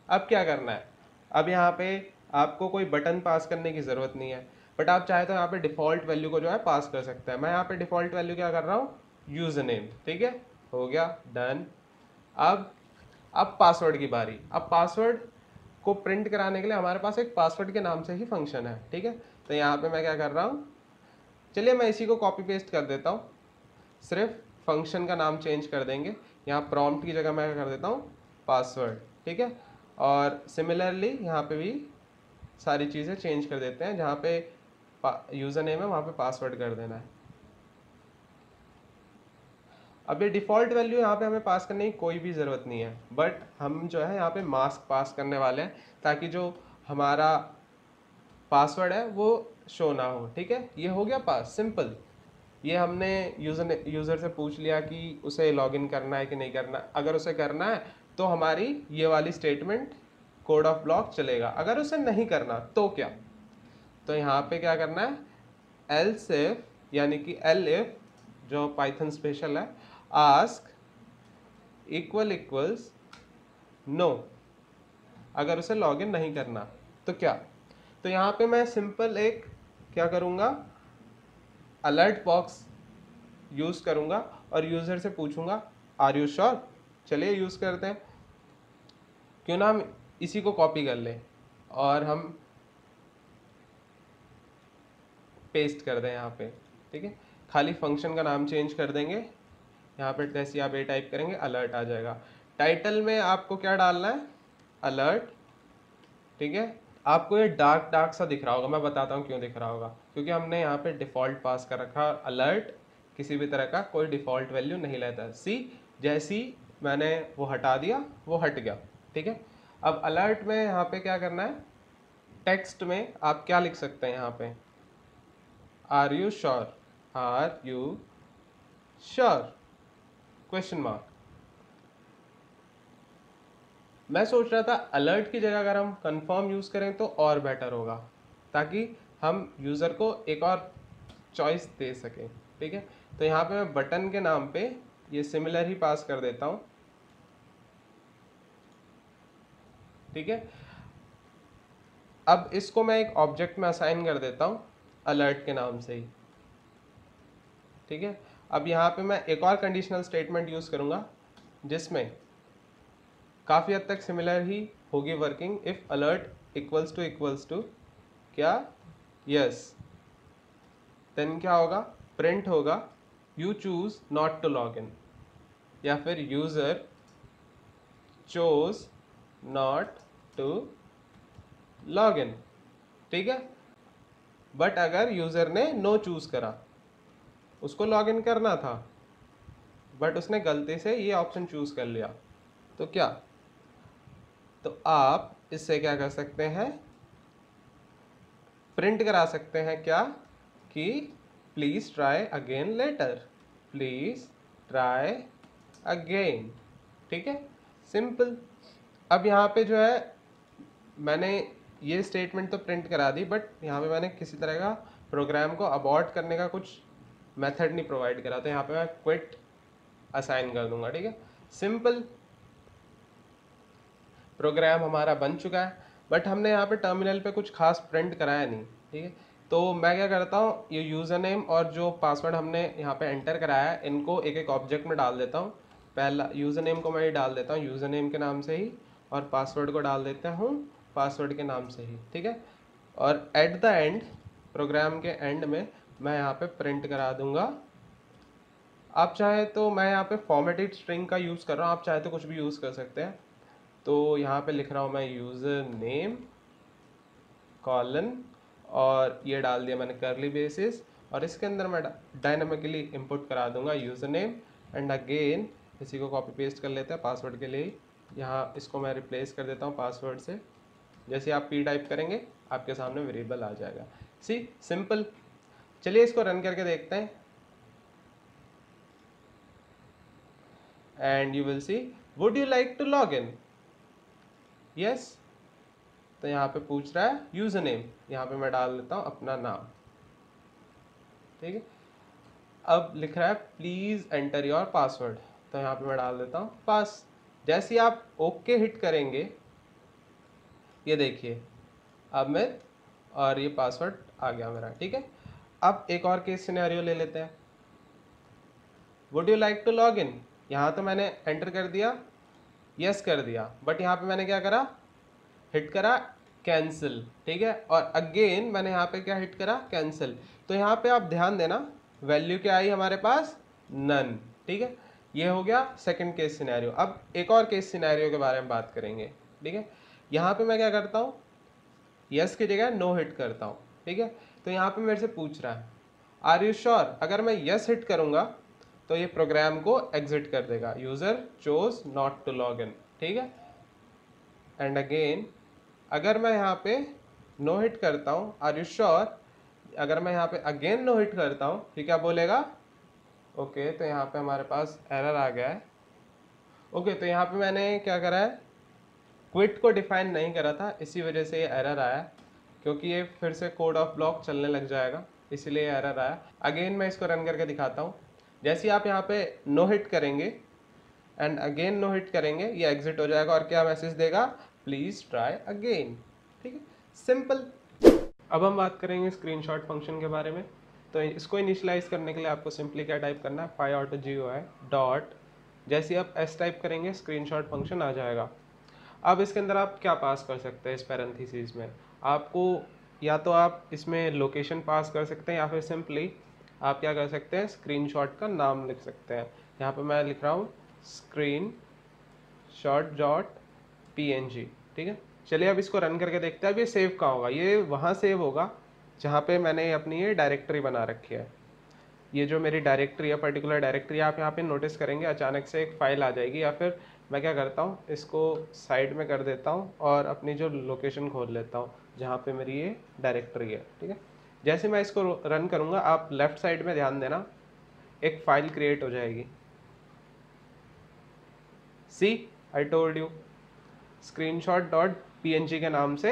क्या करना है, अब यहाँ पे आपको कोई बटन पास करने की ज़रूरत नहीं है, बट आप चाहे तो यहाँ पे डिफ़ॉल्ट वैल्यू को जो है पास कर सकते हैं। मैं यहाँ पे डिफ़ॉल्ट वैल्यू क्या कर रहा हूँ, यूज़र नेम, ठीक है, हो गया, डन। अब पासवर्ड की बारी। अब पासवर्ड को प्रिंट कराने के लिए हमारे पास एक पासवर्ड के नाम से ही फंक्शन है, ठीक है। तो यहाँ पे मैं क्या कर रहा हूँ, चलिए मैं इसी को कॉपी पेस्ट कर देता हूँ, सिर्फ फंक्शन का नाम चेंज कर देंगे। यहाँ प्रॉम्प्ट की जगह मैं क्या कर देता हूँ, पासवर्ड, ठीक है। और सिमिलरली यहाँ पे भी सारी चीज़ें चेंज कर देते हैं, जहाँ पे यूज़र नेम है वहाँ पे पासवर्ड कर देना है। अब ये डिफ़ॉल्ट वैल्यू यहाँ पे हमें पास करने की कोई भी ज़रूरत नहीं है, बट हम जो है यहाँ पे मास्क पास करने वाले हैं, ताकि जो हमारा पासवर्ड है वो शो ना हो, ठीक है। ये हो गया पास, सिंपल। ये हमने यूज़र से पूछ लिया कि उसे लॉगिन करना है कि नहीं करना। अगर उसे करना है तो हमारी ये वाली स्टेटमेंट कोड ऑफ ब्लॉक चलेगा। अगर उसे नहीं करना तो क्या, तो यहाँ पे क्या करना है, एल्स इफ, यानी कि एल इफ जो पाइथन स्पेशल है, आस्क इक्वल्स नो, अगर उसे लॉगिन नहीं करना तो क्या। तो यहाँ पे मैं सिंपल एक क्या करूँगा, अलर्ट बॉक्स यूज़ करूँगा और यूज़र से पूछूंगा आर यू श्योर। चलिए यूज़ करते हैं, क्यों ना हम इसी को कॉपी कर लें और हम पेस्ट कर दें यहाँ पे, ठीक है। खाली फंक्शन का नाम चेंज कर देंगे, यहाँ पे जैसे आप ये टाइप करेंगे अलर्ट आ जाएगा। टाइटल में आपको क्या डालना है, अलर्ट, ठीक है। आपको ये डार्क सा दिख रहा होगा, मैं बताता हूँ क्यों दिख रहा होगा, क्योंकि हमने यहाँ पे डिफ़ॉल्ट पास कर रखा। अलर्ट किसी भी तरह का कोई डिफ़ॉल्ट वैल्यू नहीं लेता। सी जैसी मैंने वो हटा दिया, वो हट गया, ठीक है। अब अलर्ट में यहाँ पे क्या करना है, टेक्स्ट में आप क्या लिख सकते हैं, यहाँ पे are you sure, are you sure, question mark. मैं सोच रहा था अलर्ट की जगह अगर हम कंफर्म यूज़ करें तो और बेटर होगा, ताकि हम यूज़र को एक और चॉइस दे सकें, ठीक है। तो यहाँ पे मैं बटन के नाम पे ये सिमिलर ही पास कर देता हूँ, ठीक है। अब इसको मैं एक ऑब्जेक्ट में असाइन कर देता हूँ अलर्ट के नाम से ही, ठीक है। अब यहाँ पे मैं एक और कंडीशनल स्टेटमेंट यूज़ करूँगा जिसमें काफ़ी हद तक सिमिलर ही होगी working. If alert equals to क्या, यस, देन क्या होगा, प्रिंट होगा you choose not to log in, या फिर user chose not to log in, ठीक है। बट अगर यूज़र ने नो चूज़ करा, उसको लॉग इन करना था बट उसने गलती से ये ऑप्शन चूज़ कर लिया, तो क्या, तो आप इससे क्या कर सकते हैं, प्रिंट करा सकते हैं क्या, कि please try again later, please try again, ठीक है, सिंपल। अब यहाँ पे जो है मैंने ये स्टेटमेंट तो प्रिंट करा दी, बट यहाँ पे मैंने किसी तरह का प्रोग्राम को अबॉर्ट करने का कुछ मेथड नहीं प्रोवाइड करा, तो यहाँ पे मैं क्विट असाइन कर दूंगा, ठीक है, सिंपल। प्रोग्राम हमारा बन चुका है, बट हमने यहाँ पे टर्मिनल पे कुछ खास प्रिंट कराया नहीं, ठीक है। तो मैं क्या करता हूँ, ये यूज़र नेम और जो पासवर्ड हमने यहाँ पे एंटर कराया है इनको एक एक ऑब्जेक्ट में डाल देता हूँ। पहला यूज़र नेम को मैं ही डाल देता हूँ यूज़र नेम के नाम से ही, और पासवर्ड को डाल देता हूँ पासवर्ड के नाम से ही, ठीक है। और एट द एंड, प्रोग्राम के एंड में मैं यहाँ पे प्रिंट करा दूंगा। आप चाहे तो, मैं यहाँ पे फॉर्मेटेड स्ट्रिंग का यूज़ कर रहा हूँ, आप चाहे तो कुछ भी यूज़ कर सकते हैं। तो यहाँ पे लिख रहा हूँ मैं यूज़र नेम कॉलन, और ये डाल दिया मैंने करली बेसिस, और इसके अंदर मैं डायनामिकली इंपुट करा दूंगा यूज़र नेम, एंड अगेन इसी को कॉपी पेस्ट कर लेते हैं पासवर्ड के लिए। यहाँ इसको मैं रिप्लेस कर देता हूँ पासवर्ड से। जैसे आप पी टाइप करेंगे आपके सामने वेरिएबल आ जाएगा। See simple. चलिए इसको रन करके देखते हैं, and you will see would you like to log in, yes. तो यहाँ पे पूछ रहा है यूज़र नेम, यहाँ पे मैं डाल देता हूँ अपना नाम, ठीक है। अब लिख रहा है प्लीज़ एंटर योर पासवर्ड, तो यहाँ पे मैं डाल देता हूँ पास। जैसे ही आप ओके हिट करेंगे, ये देखिए अब मैं, और ये पासवर्ड आ गया मेरा, ठीक है। अब एक और केस सिनेरियो ले लेते हैं। Would you like to log in, यहाँ तो मैंने एंटर कर दिया, यस कर दिया, बट यहाँ पे मैंने क्या करा, हिट करा कैंसिल, ठीक है। और अगेन मैंने यहाँ पे क्या हिट करा, कैंसिल। तो यहाँ पे आप ध्यान देना वैल्यू क्या आई हमारे पास, नन, ठीक है। ये हो गया सेकंड केस सिनेरियो। अब एक और केस सिनेरियो के बारे में बात करेंगे, ठीक है। यहाँ पे मैं क्या करता हूँ, यस की जगह नो हिट करता हूँ, ठीक है। तो यहाँ पे मेरे से पूछ रहा है आर यू श्योर, अगर मैं यस हिट करूँगा तो ये प्रोग्राम को एग्जिट कर देगा, user chose not to log in, ठीक है। एंड अगेन अगर मैं यहाँ पे नो हिट करता हूँ आर यू श्योर, अगर मैं यहाँ पे अगेन नो हिट करता हूँ तो क्या बोलेगा, ओके। तो यहाँ पे हमारे पास एरर आ गया है, ओके। तो यहाँ पे मैंने क्या करा है, क्विट को डिफाइन नहीं करा था, इसी वजह से ये एरर आया, क्योंकि ये फिर से कोड ऑफ ब्लॉक चलने लग जाएगा, इसीलिए एरर आया। अगेन मैं इसको रन करके दिखाता हूँ। जैसे ही आप यहाँ पे नो हिट करेंगे एंड अगेन नो हिट करेंगे, ये एग्जिट हो जाएगा, और क्या मैसेज देगा, प्लीज़ ट्राई अगेन, ठीक है, सिंपल। अब हम बात करेंगे स्क्रीनशॉट फंक्शन के बारे में। तो इसको इनिशियलाइज करने के लिए आपको सिंपली क्या टाइप करना है, PyAutoGUI डॉट, जैसे ही आप एस टाइप करेंगे स्क्रीनशॉट फंक्शन आ जाएगा। अब इसके अंदर आप क्या पास कर सकते हैं, इस पैरेंथेसिस में आपको, या तो आप इसमें लोकेशन पास कर सकते हैं, या फिर सिंपली आप क्या कर सकते हैं, स्क्रीनशॉट का नाम लिख सकते हैं। यहाँ पे मैं लिख रहा हूँ स्क्रीन शॉट डॉट PNG, ठीक है। चलिए अब इसको रन करके देखते हैं। अब ये सेव कहाँ होगा, ये वहाँ सेव होगा जहाँ पे मैंने अपनी ये डायरेक्टरी बना रखी है। ये जो मेरी डायरेक्टरी है, पर्टिकुलर डायरेक्टरी, आप यहाँ पे नोटिस करेंगे अचानक से एक फ़ाइल आ जाएगी, या फिर मैं क्या करता हूँ, इसको साइड में कर देता हूँ और अपनी जो लोकेशन खोल लेता हूँ जहाँ पे मेरी ये डायरेक्टरी है, ठीक है। जैसे मैं इसको रन करूँगा, आप लेफ़्ट साइड में ध्यान देना, एक फ़ाइल क्रिएट हो जाएगी। सी आई टोल्ड यू, screenshot.png के नाम से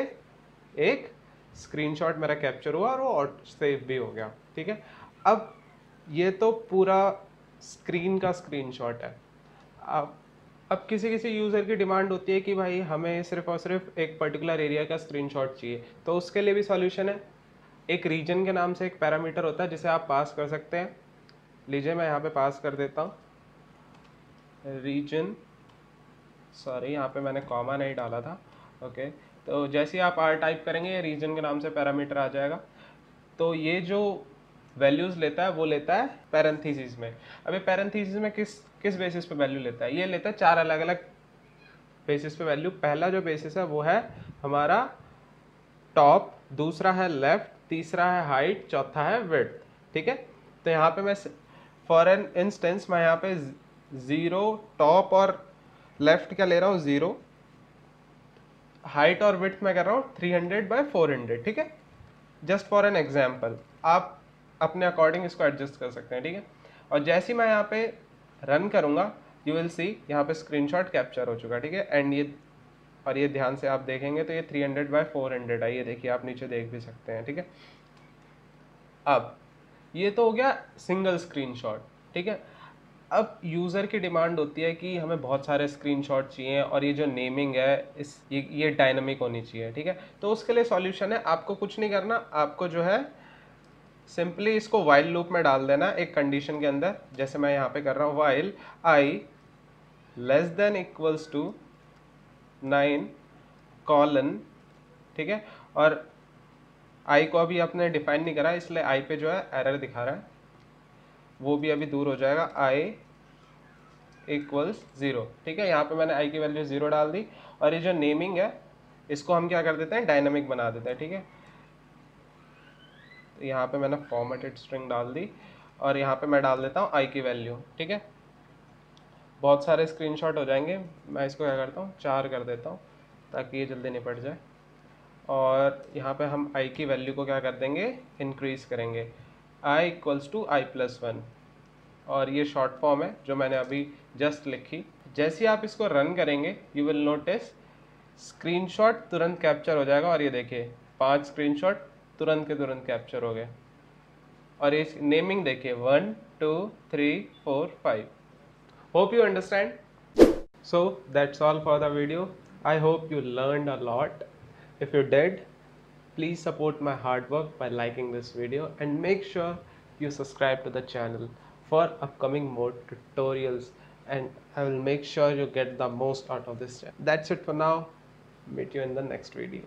एक स्क्रीनशॉट मेरा कैप्चर हुआ और वो सेव भी हो गया, ठीक है। अब ये तो पूरा स्क्रीन का स्क्रीनशॉट है। अब अब किसी किसी यूज़र की डिमांड होती है कि भाई हमें सिर्फ और सिर्फ एक पर्टिकुलर एरिया का स्क्रीनशॉट चाहिए, तो उसके लिए भी सॉल्यूशन है। एक रीजन के नाम से एक पैरामीटर होता है जिसे आप पास कर सकते हैं। लीजिए मैं यहाँ पे पास कर देता हूँ रीजन, सॉरी यहाँ पे मैंने कॉमा नहीं डाला था। ओके, तो जैसे ही आप आर टाइप करेंगे रीजन के नाम से पैरामीटर आ जाएगा। तो ये जो वैल्यूज़ लेता है वो लेता है पैरेंथेसिस में। अब ये पैरेंथेसिस में किस किस बेसिस पे वैल्यू लेता है? ये लेता है 4 अलग अलग बेसिस पे वैल्यू। पहला जो बेसिस है वो है हमारा टॉप, दूसरा है लेफ्ट, तीसरा है हाइट, चौथा है विड्थ। ठीक है, तो यहाँ पे मैं फॉर एन इंस्टेंस मैं यहाँ पे 0 टॉप और लेफ्ट क्या ले रहा हूँ 0, हाइट और विड्थ मैं कर रहा हूँ 300/400। ठीक है, जस्ट फॉर एन एग्जाम्पल, आप अपने अकॉर्डिंग इसको एडजस्ट कर सकते हैं। ठीक है, और जैसे ही मैं यहाँ पे रन करूँगा यू विल सी यहाँ पे स्क्रीनशॉट कैप्चर हो चुका है। ठीक है, एंड ये ध्यान से आप देखेंगे तो ये 300/400 है, ये देखिए आप नीचे देख भी सकते हैं। ठीक है, अब ये तो हो गया सिंगल स्क्रीनशॉट। ठीक है, अब यूज़र की डिमांड होती है कि हमें बहुत सारे स्क्रीनशॉट चाहिए और ये जो नेमिंग है ये डायनामिक होनी चाहिए। ठीक है, तो उसके लिए सॉल्यूशन है, आपको कुछ नहीं करना, आपको जो है सिंपली इसको वाइल लूप में डाल देना एक कंडीशन के अंदर। जैसे मैं यहाँ पे कर रहा हूँ while i less than equals to 9 colon. ठीक है, और i को अभी आपने डिफाइन नहीं करा इसलिए i पे जो है एरर दिखा रहा है, वो भी अभी दूर हो जाएगा। i equals 0। ठीक है, यहाँ पे मैंने i की वैल्यू 0 डाल दी और ये जो नेमिंग है इसको हम क्या कर देते हैं, डायनामिक बना देते हैं। ठीक है, तो यहाँ पे मैंने फॉर्मेटेड स्ट्रिंग डाल दी और यहाँ पे मैं डाल देता हूँ i की वैल्यू। ठीक है, बहुत सारे स्क्रीनशॉट हो जाएंगे, मैं इसको क्या करता हूँ 4 कर देता हूँ ताकि ये जल्दी निपट जाए। और यहाँ पे हम i की वैल्यू को क्या कर देंगे, इंक्रीज़ करेंगे, i इक्वल्स टू i+1, और ये शॉर्ट फॉर्म है जो मैंने अभी जस्ट लिखी। जैसे ही आप इसको रन करेंगे यू विल नोटिस स्क्रीनशॉट तुरंत कैप्चर हो जाएगा, और ये देखिए 5 स्क्रीनशॉट तुरंत के तुरंत कैप्चर हो गए। और इस नेमिंग देखिए 1 2 3 4 5। Hope you understand. So that's all for the video. I hope you learned a lot. If you did, please support my hard work by liking this video and make sure you subscribe to the channel for upcoming more tutorials, and I will make sure you get the most out of this channel. That's it for now. Meet you in the next video.